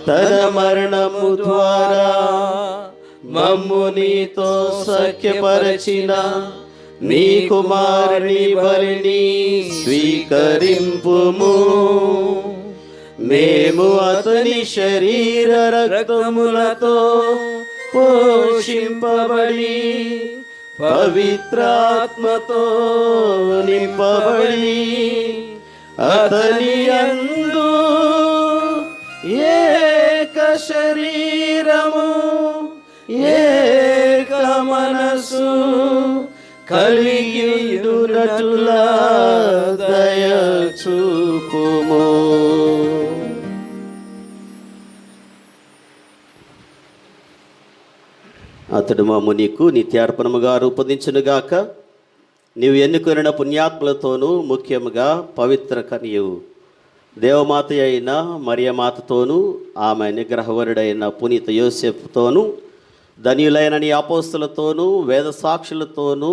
తన మరణము ద్వారా మమ్ము నీతో సఖ్యపరచిన నీ కుమారుని బలిని స్వీకరింపుము. మేము అతని శరీర రక్తములతో పోషింపబడి పవిత్రాత్మతో నింపబడి అతని యందు ఏక శరీరము ఏక మనసు కలిగియున్నట్టులా దయచూపుము. అతడు మమ్ము నీకు నిత్యార్పణముగా రూపొందించునుగాక. నీవు ఎన్నుకొనిన పుణ్యాత్ములతోనూ ముఖ్యముగా పవిత్ర కన్యవు దేవమాత అయిన మరియమాతతోనూ ఆమె నిగ్రహవరుడైన పునీత యోసెఫ్తోనూ ధన్యులైన నీ అపోస్తులతోనూ వేద సాక్షులతోనూ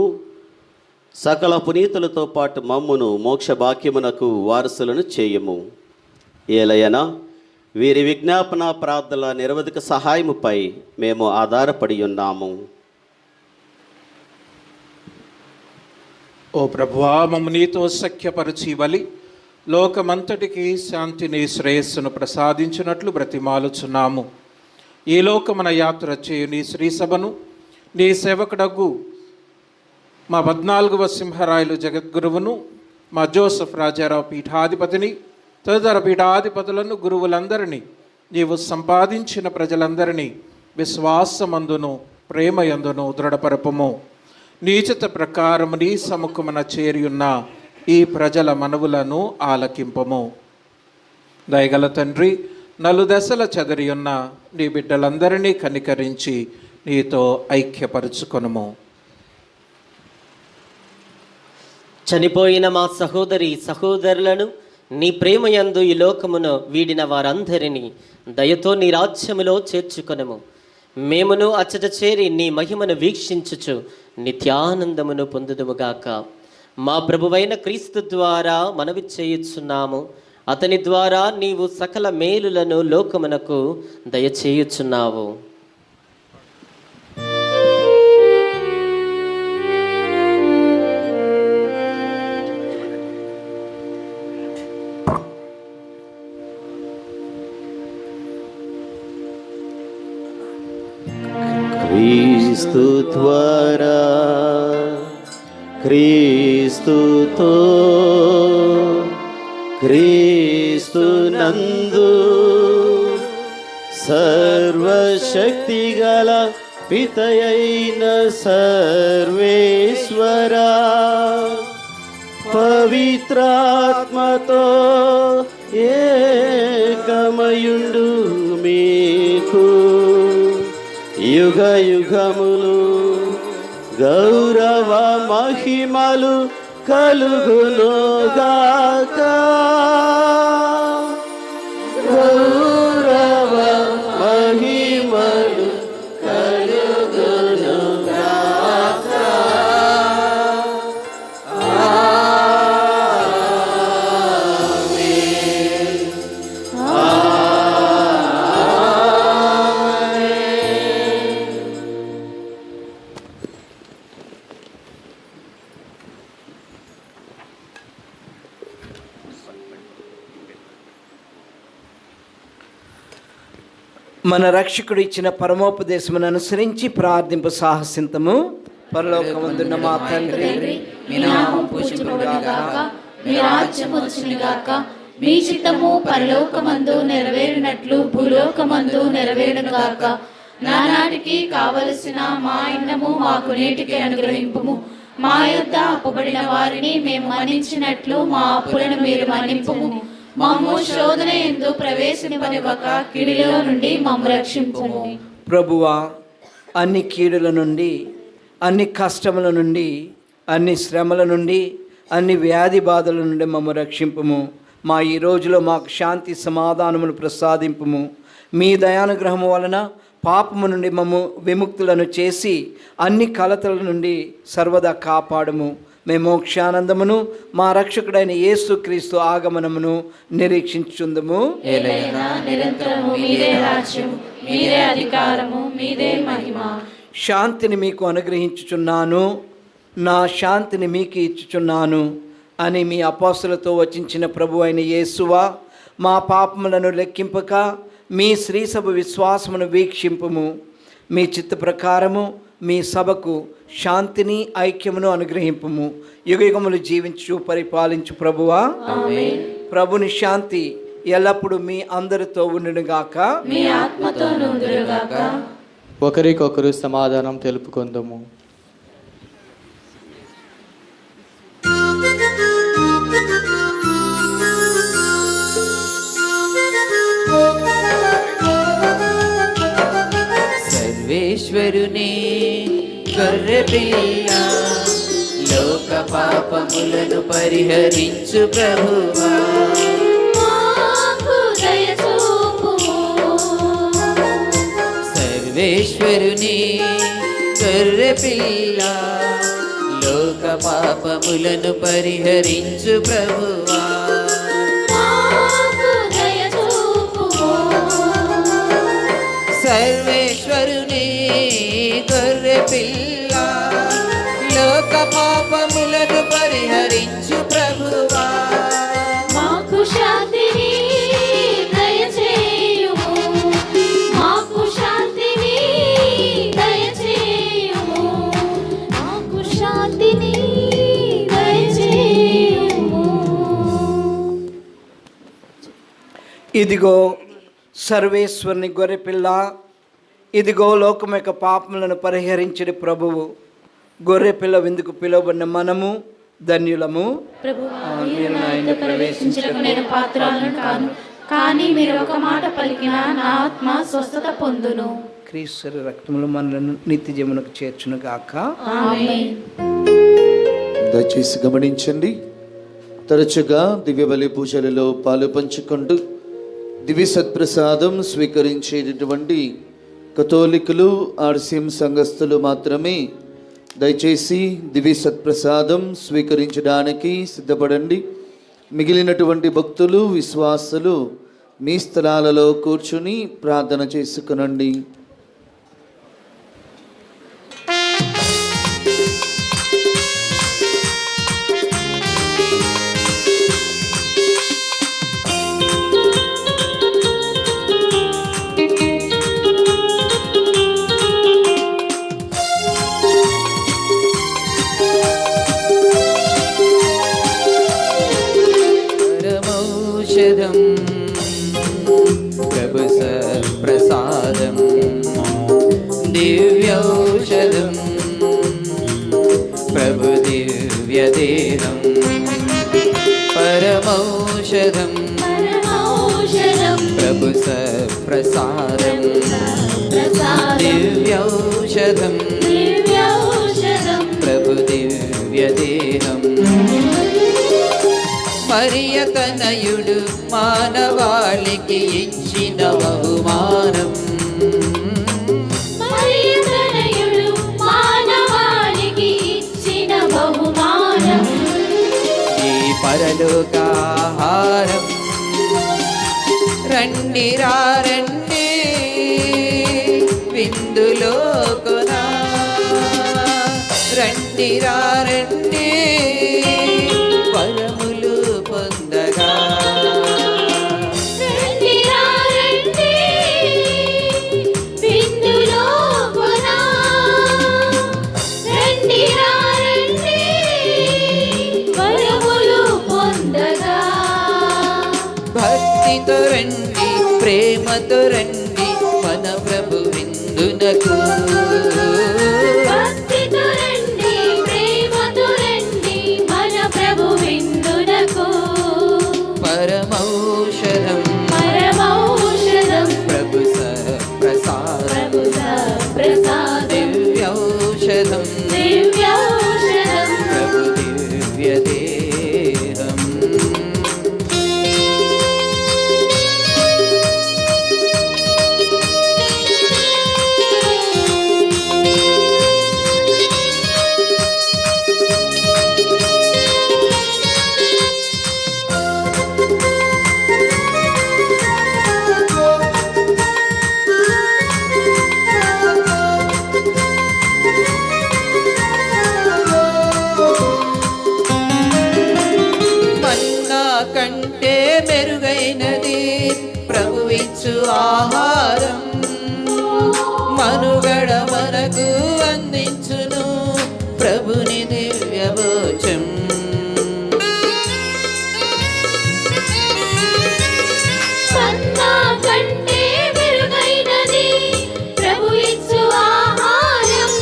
సకల పునీతులతో పాటు మమ్మును మోక్ష భాగ్యమునకు వారసులను చేయము. ఏలయనా వీరి విజ్ఞాపన ప్రార్థనల నిరవధిక సహాయముపై మేము ఆధారపడి ఉన్నాము. ఓ ప్రభువా, మమ్ము నీతో సఖ్యపరచి బలి లోకమంతటికి శాంతిని శ్రేయస్సును ప్రసాదించినట్లు బ్రతిమాలుచున్నాము. ఈ లోకమున యాత్ర చేయు నీ శ్రీసభను నీ సేవకుడగు మా 14వ సింహరాయలు జగద్గురువును మా జోసెఫ్ రాజారావు పీఠాధిపతిని తదితర పీఠాధిపతులను గురువులందరినీ నీవు సంపాదించిన ప్రజలందరినీ విశ్వాసమందును ప్రేమయందును దృఢపరపము. నీచిత ప్రకారము నీ సముఖమున చేరియున్న ఈ ప్రజల మనవులను ఆలకింపము. దయగల తండ్రి, నలుదశల చెదరియున్న నీ బిడ్డలందరినీ కనికరించి నీతో ఐక్యపరుచుకొనుము. చనిపోయిన మా సహోదరి సహోదరులను నీ ప్రేమయందు ఈ లోకమును వీడిన వారందరినీ దయతో నీ రాజ్యములో చేర్చుకొనుము. మేమును అచ్చట చేరి నీ మహిమను వీక్షించుచు నిత్యానందమును పొందుదుముగాక. మా ప్రభువైన క్రీస్తు ద్వారా మనవి చేయుచున్నాము. అతని ద్వారా నీవు సకల మేలులను లోకమునకు దయచేయుచున్నావు. క్రీస్తు ద్వారా క్రీస్తుతో క్రీస్తునందు సర్వశక్తిగల పితయైన సర్వేశ్వరా పవిత్రాత్మతో ఏకమయుండు మీకు యుగ యుగములు గౌరవ మహిమలు కలుగునుగాక. గౌరవ మహిమలు కలుగునుగాక. మన రక్షకుడు ఇచ్చిన పరమోపదేశమును అనుసరించి ప్రార్థింపు సాహసింతము. పరలోకమందున్న మా తండ్రి, మీ నామం పూజింపబడును గాక, మీ రాజ్యం వచ్చును గాక, మీ చిత్తము పరలోకమందు నెరవేరినట్లు భూలోకమందు నెరవేరునుగాక. నానాటికి కావలసిన మా అన్నము మాకు నేటికి అనుగ్రహింపుము. మా యొద్ద అప్పుబడిన వారిని మేము మన్నించినట్లు మా అప్పులను మీరు మన్నింపుము. మమ్ము శోధన యందు ప్రవేశింపనివ్వక కీడులో నుండి మమ్ము రక్షింపుము. ప్రభువా, అన్ని కీడుల నుండి, అన్ని కష్టముల నుండి, అన్ని శ్రమల నుండి, అన్ని వ్యాధి బాధల నుండి మమ్ము రక్షింపుము. మా ఈ రోజులో మాకు శాంతి సమాధానమును ప్రసాదింపుము. మీ దయానుగ్రహము వలన పాపము నుండి మమ్ము విముక్తులను చేసి అన్ని కలతల నుండి సర్వదా కాపాడుము. మేము మోక్షానందమును మా రక్షకుడైన యేసుక్రీస్తు ఆగమనమును నిరీక్షించుందుము. నిరంతరము మీదే రాజ్యము, మీదే అధికారము, మీదే మహిమ. శాంతిని మీకు అనుగ్రహించుచున్నాను, నా శాంతిని మీకు ఇచ్చుచున్నాను అని మీ అపోస్తలతో వచించిన ప్రభు అయిన యేసువా, మా పాపములను లెక్కింపక మీ శ్రీసభ విశ్వాసమును వీక్షింపుము. మీ చిత్త ప్రకారము మీ సభకు శాంతిని ఐక్యమును అనుగ్రహింపుము. యుగయుగములు జీవించు పరిపాలించు ప్రభువా, ప్రభుని శాంతి ఎల్లప్పుడూ మీ అందరితో ఉండునుగాక. మీ ఆత్మతో నుండునుగాక. ఒకరికొకరు సమాధానం తెలుపుకుందాము. సర్వేశ్వరుని గొర్రెపిల్ల, లోక పాపములను పరిహరించు ప్రభువా, మాకు దయ చూపుము. సర్వేశ్వరుని గొర్రెపిల్ల, లోక పాపములను పరిహరించు ప్రభువా, మాకు దయ చూపుము. సర్వేశ్వరుని గొర్రెపిల్ల, లోక పాపములను పరిహరించు ప్రభువా, మాకు శాంతిని దయచేయుము. మాకు శాంతిని దయచేయుము. మాకు శాంతిని దయచేయుము. ఇదిగో సర్వేశ్వరుని గొర్రెపిల్ల, ఇదిగో లోకం యొక్క పాపములను పరిహరించడి ప్రభువు. గొర్రెపిల్ల విందుకు పిలువబడిన మనము ధన్యులము. ప్రభువా, మీరు నా ఇంట ప్రవేశించడానికి నేను పాత్రురాలను కాను, కానీ మీరు ఒక మాట పలికినా నా ఆత్మ స్వస్థత పొందును. క్రీస్తు రక్తములు మనలను నిత్య జీవనకు చేర్చును గాక. ఆమేన్. దయచేసి గమనించండి. తరచుగా దివ్య బలి పూజలలో పాలు పంచుకుంటూ దివ్య సత్ప్రసాదం స్వీకరించేటటువంటి కథోలికులు, ఆర్సిఎం సంఘస్థులు మాత్రమే దయచేసి దివ్య సత్ప్రసాదం స్వీకరించడానికి సిద్ధపడండి. మిగిలినటువంటి భక్తులు, విశ్వాసులు మీ స్థలాలలో కూర్చుని ప్రార్థన చేసుకునండి. పరమౌషధం ప్రభు ప్రసాదం, దివ్యౌషధం ప్రభు దివ్యదేహం. పరమౌషధం పరమౌషధం ప్రభు ప్రసాదం, ప్రసాదం దివ్యౌషధం దివ్యౌషధం ప్రభు దివ్యదేహం. మరియ తనయుడు మానవాళికి ఇచ్చిన బహుమానం, మరియ తనయుడు మానవాళికి ఇచ్చిన బహుమానం. ఈ పరలోకాహారం. రండి రండి విందులో కొనా, రండి రండి వరములు పొందగా. రండి రండి విందులో కొనా, రండి రండి వరములు పొందగా. ప్రేమతో రండి మన ప్రభు విందునకు. భక్తితో రండి, ప్రేమతో రండి మన ప్రభు విందునకు. పరమౌషధం పరమౌషధం ప్రభు ప్రసాదం, ప్రభు ప్రసాదం, దివ్యౌషధం దివ్యౌషధం, ప్రభు దివ్యదేహం. మన్నా కంటే మెరుగైనది ప్రభువిచ్చు ఆహారం, మనుగడ మనకు అందించును ప్రభుని దివ్యభోజం. మన్నా కంటే మెరుగైనది ప్రభు ఇచ్చు ఆహారం,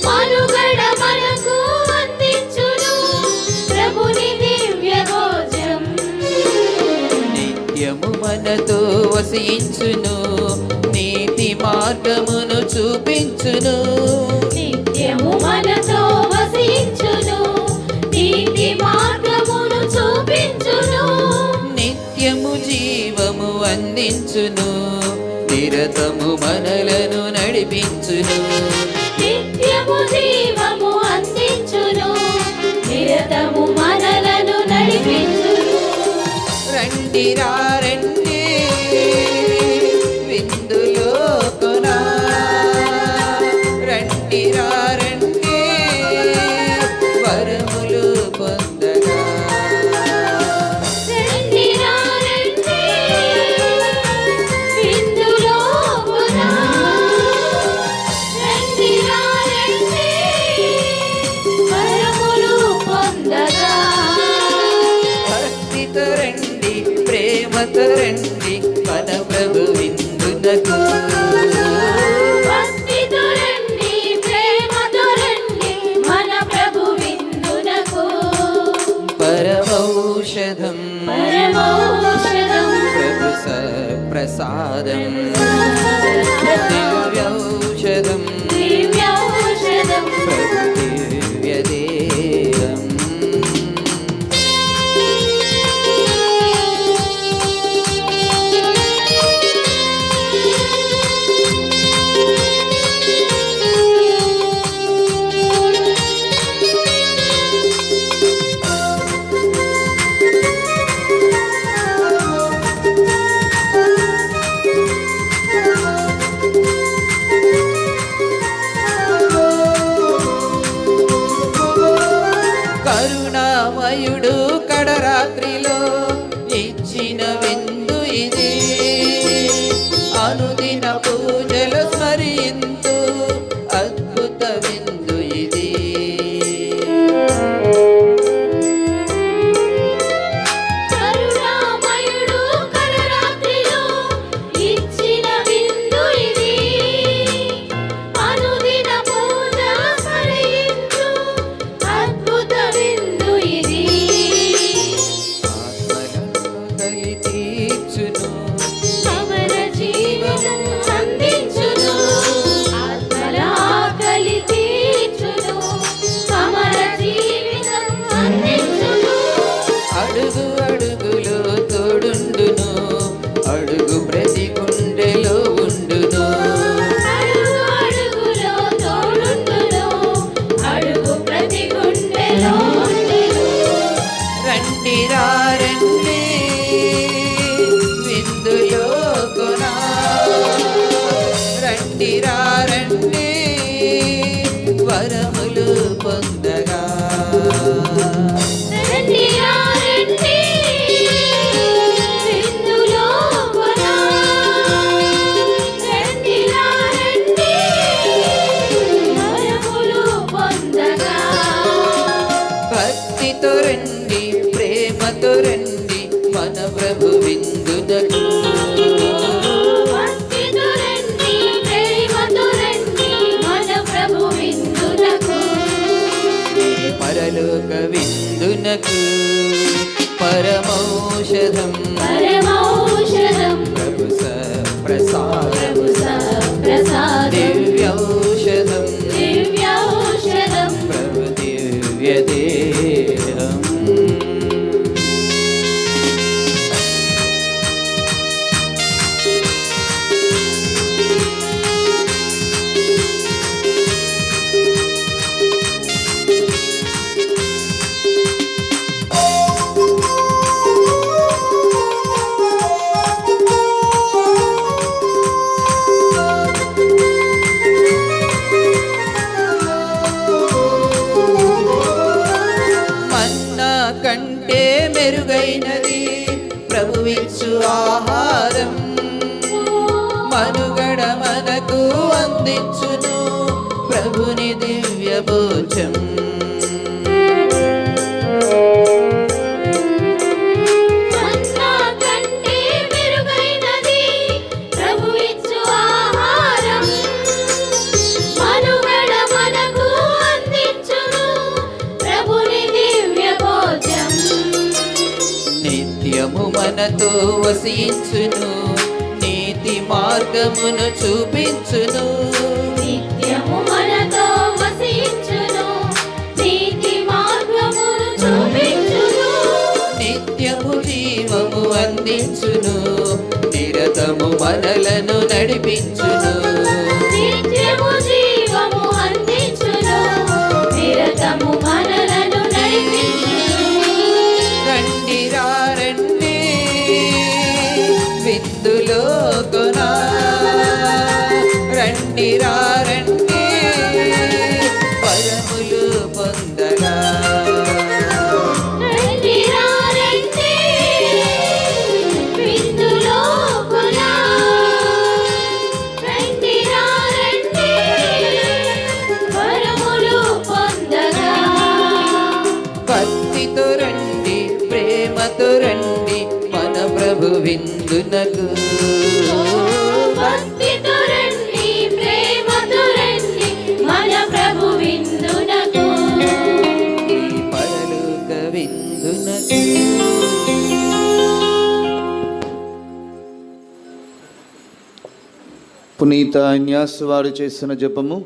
మనుగడ మనకు అందించును ప్రభుని దివ్య భోజం. నిత్యము మనతో వసించును నీతి మార్గమును చూపించును. నిత్యము మనతో వసించును నీతి మార్గమును చూపించును. నిత్యము జీవము అందించును నిరతము మనలను నడిపించును. నిత్యము జీవము అందించును నిరతము మనలను నడిపించును. రండి రండి విందులో కొనా, రండి రండి వరములు పొందగా. రండి రండి విందులో కొనా, రండి రండి వరములు పొందగా. భక్తితో రండి ప్రేమతో రండి మన ప్రభు విందునకు. భక్తితో రండి, ప్రేమతో రండి మన ప్రభు విందునకు. పరమౌషధం పరమౌషధం ప్రభు ప్రసాదం, దివ్యౌషధం దివ్యౌషధం, ప్రభు దివ్యదేహం. కరుణామయుడు కడరాత్రిలో ఇచ్చిన విందు ఇది, అనుదిన పూజలు స్మరింతు అద్భుత విందు ఇది. కరుణామయుడు కడరాత్రిలో ఇచ్చిన విందు ఇది, అనుదిన పూజ స్మరించు అద్భుత విందు ఇది. ఆత్మలను తీర్చును అమర జీవనం అందించును, ఆత్మల ఆకలి తీర్చును, అమర జీవితం అందించును. అడుగు అడుగులో తోడుండును, అడుగు ప్రతి గుండెలో ఉండును. అడుగు అడుగులో తోడుండును, అడుగు ప్రతి గుండెలో ఉండును. రండి రండి విందులో కొనా, రండి రండి వరములు పొందగా. రండి రండి విందులో కొనా, రండి రండి వరములు పొందగా. భక్తితో రండి ప్రేమతో రండి మన ప్రభు విందునకు. మెరుగైనది ప్రభువిచ్చు ఆహారం మనుగడ మనకు అందించును ప్రభుని దివ్య భోజం మన్నా కంటే మెరుగైనది ప్రభువిచ్చు ఆహారం మనుగడ మనకు అందించును ప్రభుని దివ్య భోజం నిత్యము మనతో వసించును నీతి మార్గమును చూపించును నిత్యము మనతో వసించును నీతి మార్గమును చూపించును నిత్యము జీవము అందించును నిరతము మనలను నడిపించును నిత్యము జీవము అందించును నిరతము మనలను నడిపించును రండి రండి విందులో కొనా రండి రండి పరములు పొందగా రండి రండి విందులో కొనా రండి రండి వరములు పొందగా భక్తితో రండి ప్రేమతో రండి మన ప్రభు విందునకు భక్తితో రండి ప్రేమతో రండి మన ప్రభు విందునకు ఈ పరలోక విందునకు పునీత అన్యాస్ వారు చేసిన జపము.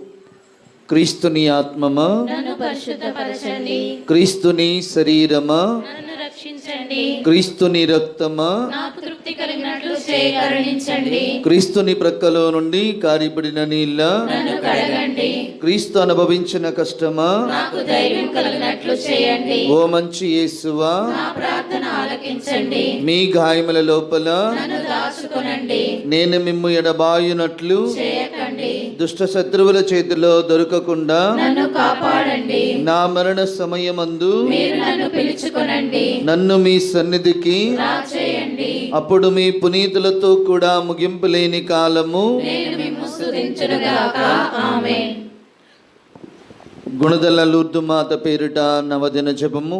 క్రీస్తుని ఆత్మమా, నన్ను పరిశుద్ధపరచండి, క్రీస్తుని శరీరమా, నన్ను రక్షించండి, క్రీస్తుని రక్తమా, నాకు తృప్తి కలిగినట్లు కరుణించండి, క్రీస్తుని ప్రక్కలో నుండి కారిపడిన నీళ్ళ, నన్ను కడగండి, క్రీస్తు అనుభవించిన కష్టమా, నాకు ధైర్యం కలిగినట్లు చేయండి, ఓ మంచి యేసువా, నా ప్రార్థన ఆలకించండి, మీ గాయముల లోపల నన్ను దాచుకొనండి, నేను మిమ్ము ఎడబాయునట్లు చేయకండి, దుష్ట శత్రువుల చేతిలో దొరకకుండా నన్ను కాపాడండి, నా మరణ సమయమందు మీరు నన్ను పిలుచుకొనండి, నన్ను మీ సన్నిధికి చేయండి, అప్పుడు మీ పునీతులతో కూడా ముగింపు లేని కాలము నేను మిమ్ము స్తుతించునుగాక. ఆమేన్. గుణదల లూర్దు మాత పేరిట నవదిన జపము.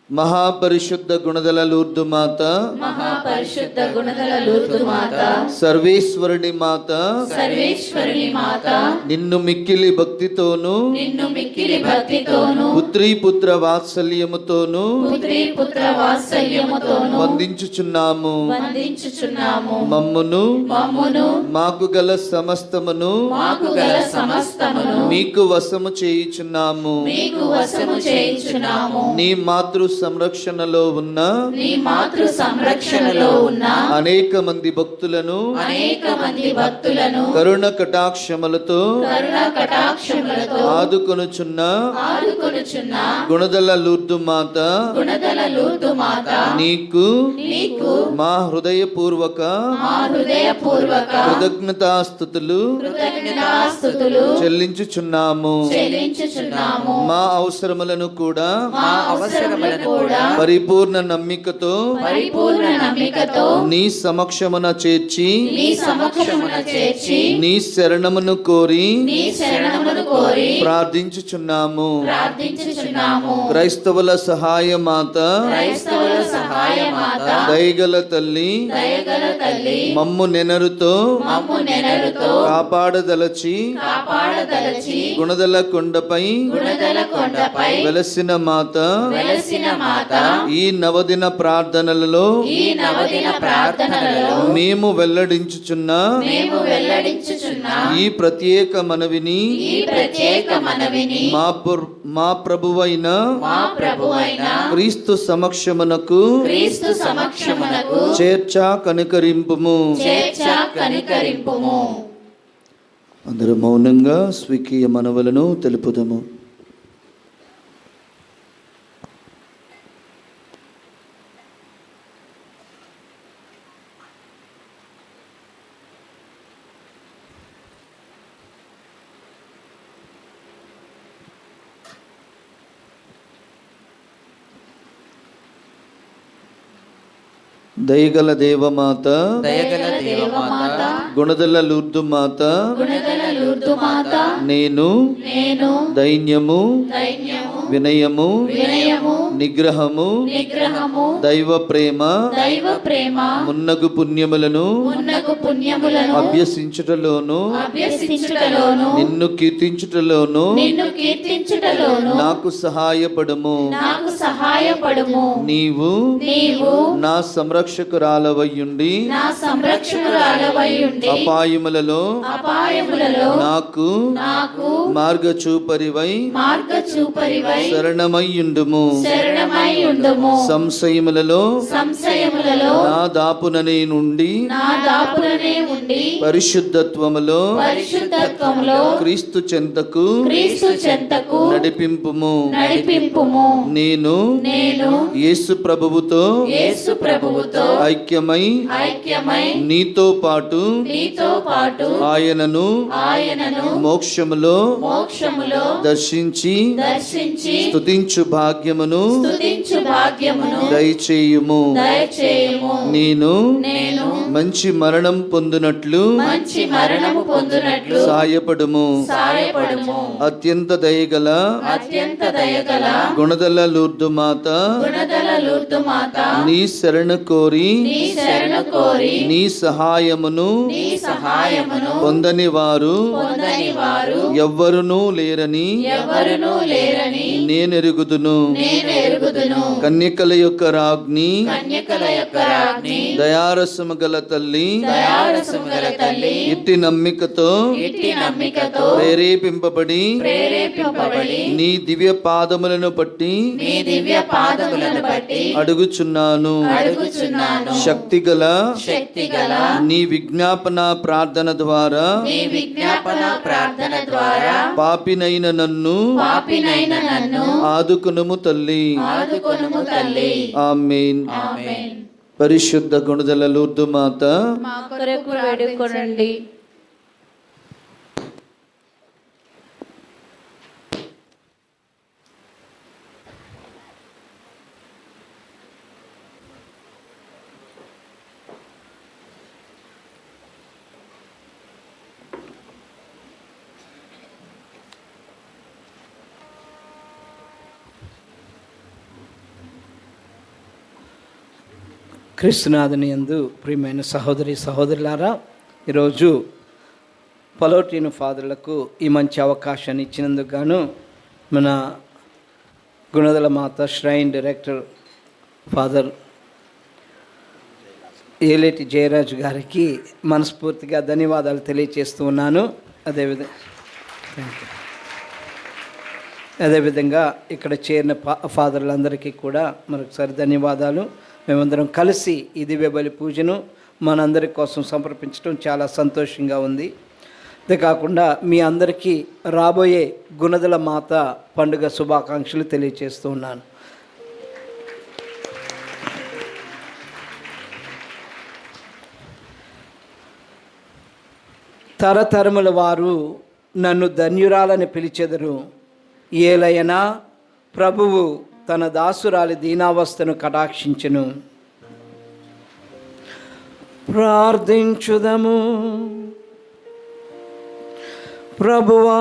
మహాపరిశుద్ధ గుణదల లూర్దు మాత, మహాపరిశుద్ధ గుణదల లూర్దు మాత, సర్వేశ్వరుని మాత, సర్వేశ్వరుని మాత, నిన్ను మిక్కిలి భక్తితోను నిన్ను మిక్కిలి భక్తితోను పుత్రీ పుత్ర వాత్సల్యముతోను పుత్రీ పుత్ర వాత్సల్యముతోను వందించుచున్నాము. వందించుచున్నాము. మమ్మును మాకు గల సమస్తమును మాకు గల సమస్తమును మీకు వశము చేయుచున్నాము. మీకు వశము చేయుచున్నాము. నీ మాతృ సంరక్షణలో ఉన్న నీ మాతృ సంరక్షణలో ఉన్న అనేక మంది భక్తులను అనేక మంది భక్తులను కరుణ కటాక్షములతో కరుణ కటాక్షములతో ఆదుకొనుచున్న ఆదుకొనుచున్న గుణదల లూర్దు మాత, గుణదల లూర్దు మాత, నీకు నీకు మా హృదయపూర్వక మా హృదయపూర్వక కృతజ్ఞతాస్తుతులు కృతజ్ఞతాస్తుతులు చెల్లించుచున్నాము. చెల్లించుచున్నాము. మా అవసరములను కూడా మా అవసరములను కూడా పరిపూర్ణ నమ్మికతో పరిపూర్ణ నమ్మికతో నీ సమక్షమున చేర్చి నీ సమక్షమున చేర్చి నీ శరణమును కోరి నీ శరణమును కోరి ప్రార్థించుచున్నాము. ప్రార్థించుచున్నాము. క్రైస్తవుల సహాయ మాత, క్రైస్తవుల సహాయ మాత, దయగల తల్లి, దయగల తల్లి, మమ్ము నెనరుతో మమ్ము నెనరుతో కాపాడదలచి కాపాడదలచి గుణదల కొండపై గుణదల కొండపై వెలసిన మాత, వెలసిన మాత, ఈ నవదిన ప్రార్థనలలో ఈ నవదిన ప్రార్థనలలో మేము వెల్లడించుచున్న మేము వెల్లడించుచున్న ఈ ప్రత్యేక మనవిని ఈ ప్రత్యేక మనవిని మా ప్రభువైన మా ప్రభువైన క్రీస్తు సమక్షమునకు క్రీస్తు సమక్షమునకు చేర్చా కనికరింపుము. చేర్చ కనికరింపుము. అందరూ మౌనంగా స్వీకీయ మనవులను తెలుపుదము. దయగల దేవమాత, దయగల దేవమాత, గుణదల లూర్దు మాత, గుణదల లూర్దు మాత, నేను నేను దైన్యము, దైన్యము, వినయము, వినయము, నిగ్రహము, నిగ్రహము, దైవ ప్రేమ, దైవ ప్రేమ, మున్నగు పుణ్యములను మున్నగు పుణ్యములను అభ్యసించుటలోను, అభ్యసించుటలోను, నిన్ను కీర్తించుటలోను నిన్ను కీర్తించుటలోను నాకు సహాయపడము. నాకు సహాయపడుము. నీవు నీవు నా సంరక్షకురాలవయ్యుండి నా సంరక్షకురాలవైయుండి అపాయములలో అపాయములలో నాకు నాకు మార్గచూపరివై మార్గచూపరివై శరణమయ్యుండుము. శరణమైయుండుము. సంశయములలో సంశయములలో నా దాపుననే నుండి నా దాపులనే ఉండి పరిశుద్ధత్వములో పరిశుద్ధత్వములో క్రీస్తు చెంతకు క్రీస్తు చెంతకు నడిపింపుము. నడిపింపుము. నేను నేను యేసు ప్రభువుతో యేసు ప్రభువుతో ఐక్యమై ఐక్యమై నీతో పాటు నీతో పాటు ఆయనను ఆయనను మోక్షములో మోక్షములో దర్శించి దర్శించి స్తుతించు భాగ్యమును స్తుతించు భాగ్యమును దయచేయుము. దయచేయుము. నేను నేను మంచి మరణం పొందునట్లు మంచి మరణము పొందునట్లు సాయపడుము. సాయపడుము. అత్యంత దయగల అత్యంత దయగల గుణదల లూర్దు మాత, గుణదల లూర్దు మాత, నీ శరణ కోరి నీ శరణు కోరి నీ సహాయమును నీ సహాయమును పొందని వారు పొందని వారు ఎవ్వరునూ లేరని ఎవరునూ లేరని నేనెరుగుదును. నేను ఎరుగుదును. కన్యకల యొక్క రాజ్ఞి, కన్యకల యొక్క రాజ్ఞి, దయారసము గల తల్లి, దయారసము గల తల్లి, ఇట్టి నమ్మికతో ఇట్టి నమ్మికతో ప్రేరేపింపబడి ప్రేరేపింపబడి నీ దివ్య పాదములను బట్టి నీ దివ్య పాదములను బట్టి అడుగుచున్నాను. అడుగుచున్నాను. శక్తిగల శక్తిగల నీ విజ్ఞాపన ప్రార్థన ద్వారా నీ విజ్ఞాపన ప్రార్థన ద్వారా పాపినైన నన్ను పాపినైన నన్ను ఆదుకునుము తల్లి. ఆదుకొనుము తల్లి. ఆమేన్. ఆమేన్. పరిశుద్ధ గుణదల లూర్దు మాత, మా కొరకు వేడుకొనండి. క్రీస్తునాథుని యందు ప్రియమైన సహోదరి సహోదరులారా, ఈరోజు పలోటిను ఫాదర్లకు ఈ మంచి అవకాశాన్ని ఇచ్చినందుకు గాను మన Gunadala Matha shrine director father Eleti Jayaraju గారికి మనస్ఫూర్తిగా ధన్యవాదాలు తెలియజేస్తూ ఉన్నాను. అదేవిధంగా ఇక్కడ చేరిన ఫాదర్లందరికీ కూడా మరొకసారి ధన్యవాదాలు. మేమందరం కలిసి ఈ దివ్య బలి పూజను మనందరి కోసం సమర్పించడం చాలా సంతోషంగా ఉంది. అంతేకాకుండా మీ అందరికీ రాబోయే గుణదల మాత పండుగ శుభాకాంక్షలు తెలియజేస్తూ ఉన్నాను. తరతరముల వారు నన్ను ధన్యురాలని పిలిచెదరు, ఏలయనా ప్రభువు తన దాసురాలి దీనావస్థను కటాక్షించును. ప్రార్థించుదము. ప్రభువా,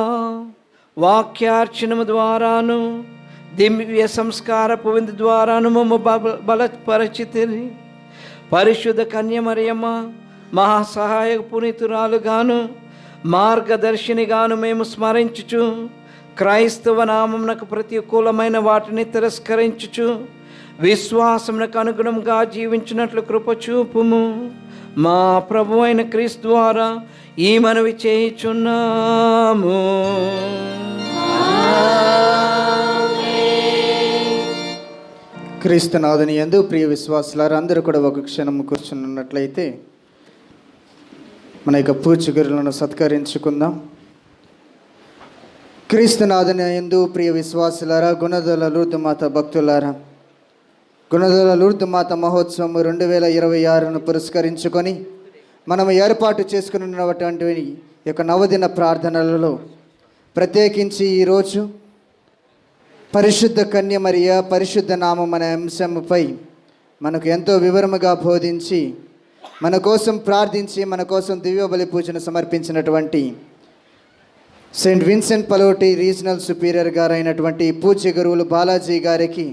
వాక్యార్చనము ద్వారాను దివ్య సంస్కారపు విందు ద్వారాను మమ్మ బలపరచితిరి. పరిశుద్ధ కన్యమరియమ్మ మహాసహాయక పునీతురాలుగాను మార్గదర్శినిగాను మేము స్మరించుచు క్రైస్తవ నామమునకు ప్రతికూలమైన వాటిని తిరస్కరించుచు విశ్వాసమునకు అనుగుణంగా జీవించినట్లు కృప చూపుము. మా ప్రభు అయిన క్రీస్తు ద్వారా ఈ మనవి చేయుచున్నాము. క్రీస్తునాథుని యందు ప్రియ విశ్వాసులారా, అందరూ కూడా ఒక క్షణం కూర్చున్నట్లయితే మన యొక్క పూజగురులను సత్కరించుకుందాం. క్రీస్తునాథుని యందు ప్రియ విశ్వాసులారా, గుణదల లూర్దు మాత భక్తులారా, గుణదల లూర్దు మాత మహోత్సవం 2026ను పురస్కరించుకొని మనం ఏర్పాటు చేసుకున్నటువంటి ఈ యొక్క నవదిన ప్రార్థనలలో ప్రత్యేకించి ఈరోజు పరిశుద్ధ కన్య మరియ పరిశుద్ధ నామం అనే అంశంపై మనకు ఎంతో వివరముగా బోధించి మన కోసం ప్రార్థించి మన కోసం దివ్యబలి పూజను సమర్పించినటువంటి సెయింట్ విన్సెంట్ పలోటి రీజనల్ సుపీరియర్ గారు అయినటువంటి పూజ్య గురువులు బాలాజీ గారికి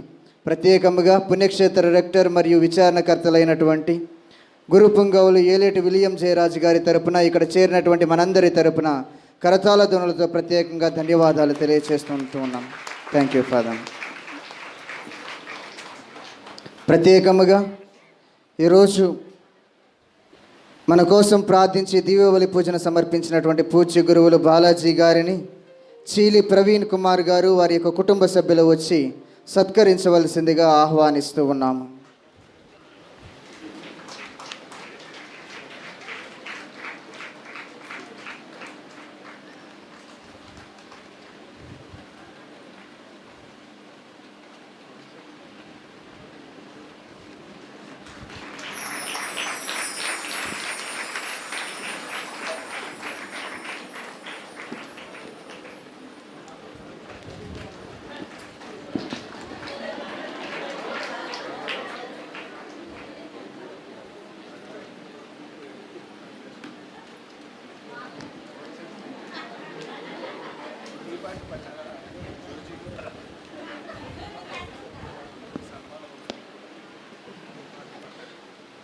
ప్రత్యేకముగా పుణ్యక్షేత్ర రెక్టర్ మరియు విచారణకర్తలైనటువంటి గురు పుంగవులు ఏలేటి విలియం జయరాజు గారి తరపున ఇక్కడ చేరినటువంటి మనందరి తరపున కరతాళ ధ్వనులతో ప్రత్యేకంగా ధన్యవాదాలు తెలియజేస్తుంటూ ఉన్నాం. Thank you father. ప్రత్యేకముగా ఈరోజు మన కోసం ప్రార్థించి దివ్యబలి పూజను సమర్పించినటువంటి పూజ్య గురువులు బాలాజీ గారిని చీలి ప్రవీణ్ కుమార్ గారు వారి యొక్క కుటుంబ సభ్యులు వచ్చి సత్కరించవలసిందిగా ఆహ్వానిస్తూ ఉన్నాము.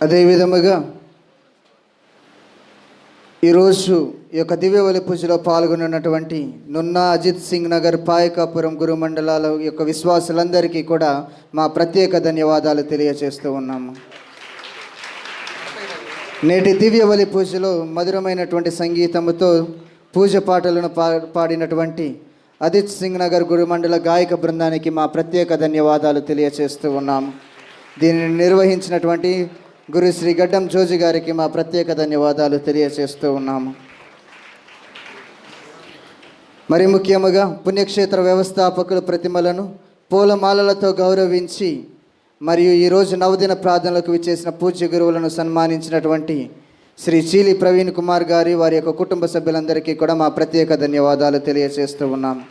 అదేవిధముగా ఈరోజు ఈ యొక్క దివ్యబలి పూజలో పాల్గొన్నటువంటి నున్నా అజిత్ సింగ్ నగర్ పాయకాపురం గురు మండలాల యొక్క విశ్వాసులందరికీ కూడా మా ప్రత్యేక ధన్యవాదాలు తెలియజేస్తూ ఉన్నాము. నేటి దివ్యబలి పూజలో మధురమైనటువంటి సంగీతముతో పూజ పాటలను పాడినటువంటి అజిత్ సింగ్ నగర్ గురు మండల గాయక బృందానికి మా ప్రత్యేక ధన్యవాదాలు తెలియజేస్తూ ఉన్నాము. దీనిని నిర్వహించినటువంటి గురు శ్రీ గడ్డం జోజి గారికి మా ప్రత్యేక ధన్యవాదాలు తెలియజేస్తూ ఉన్నాము. మరి ముఖ్యముగా పుణ్యక్షేత్ర వ్యవస్థాపకుల ప్రతిమలను పూలమాలలతో గౌరవించి మరియు ఈరోజు నవదిన ప్రార్థనలకు విచ్చేసిన పూజ్య గురువులను సన్మానించినటువంటి శ్రీ చీలి ప్రవీణ్ కుమార్ గారి వారి యొక్క కుటుంబ సభ్యులందరికీ కూడా మా ప్రత్యేక ధన్యవాదాలు తెలియజేస్తూ ఉన్నాము.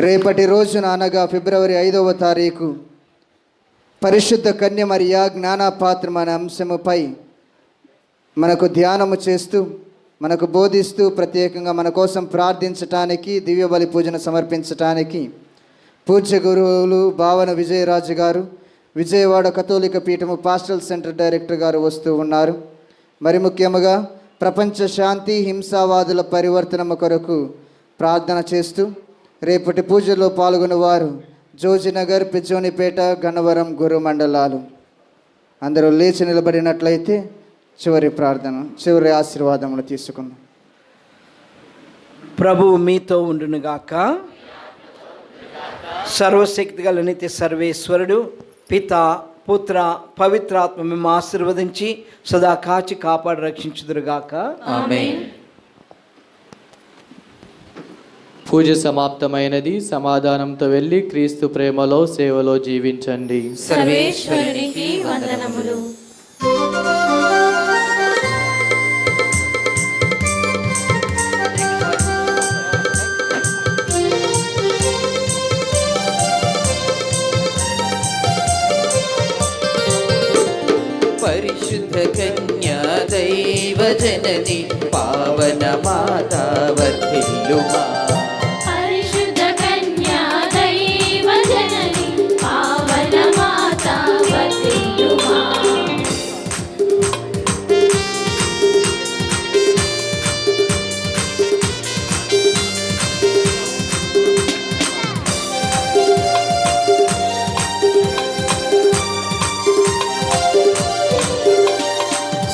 రేపటి రోజున అనగా ఫిబ్రవరి 5వ తారీఖు పరిశుద్ధ కన్య మరియా జ్ఞానపాత్రం అనే అంశముపై మనకు ధ్యానము చేస్తూ మనకు బోధిస్తూ ప్రత్యేకంగా మన కోసం ప్రార్థించటానికి దివ్యబలి పూజను సమర్పించటానికి పూజ్య గురువులు భావన విజయరాజు గారు విజయవాడ కథోలిక పీఠము పాస్టల్ సెంటర్ డైరెక్టర్ గారు వస్తూ ఉన్నారు. మరి ముఖ్యముగా ప్రపంచ శాంతి హింసావాదుల పరివర్తనము కొరకు ప్రార్థన చేస్తూ రేపటి పూజలో పాల్గొన్నవారు జోజినగర్, పిచ్చోనిపేట, గన్నవరం గురు మండలాలు. అందరూ లేచి నిలబడినట్లయితే చివరి ఆశీర్వాదములు తీసుకుందాం. ప్రభువు మీతో ఉండునుగాక. సర్వశక్తి గల నిత్య సర్వేశ్వరుడు పిత పుత్ర పవిత్రాత్మ మేము ఆశీర్వదించి సదా కాచి కాపాడి రక్షించుదురుగాక. ఆమేన్. పూజ సమాప్తమైనది. సమాధానంతో వెళ్ళి క్రీస్తు ప్రేమలో సేవలో జీవించండి. సర్వేశ్వరునికి వందనములు. పరిశుద్ధ కన్యా దైవ జనని పావన మాతా వర్ధిల్లుమా. పరిశుద్ధ కన్యా దైవ జనని పావన మాతా వర్ధిల్లుమా.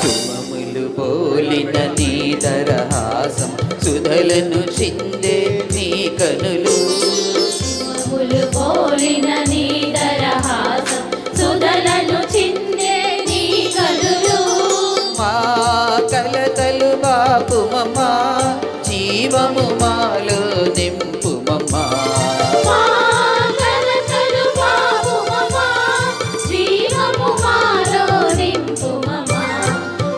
సుమములు పోలిన నీ దరహాసం సుధలను చిందే నీ కనులు. సుమములు పోలిన నీ దరహాసం సుధలను చిందే నీ కనులు. మా కలతలు బాపుమమ్మా, జీవము మాలో నింపుమమ్మా. మా కలతలు బాపుమమ్మా, జీవము మాలో నింపుమమ్మా.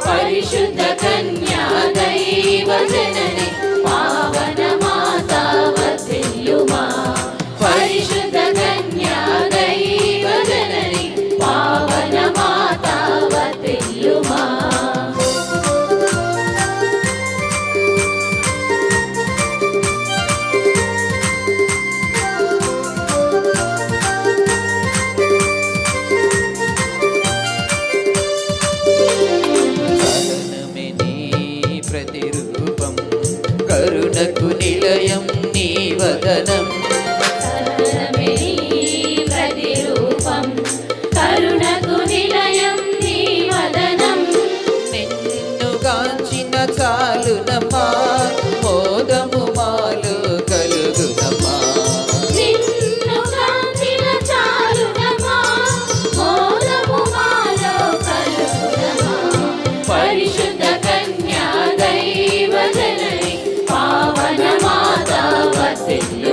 పరిశుద్ధ కన్యా దైవ జనని పావన మాతా ఎన్నో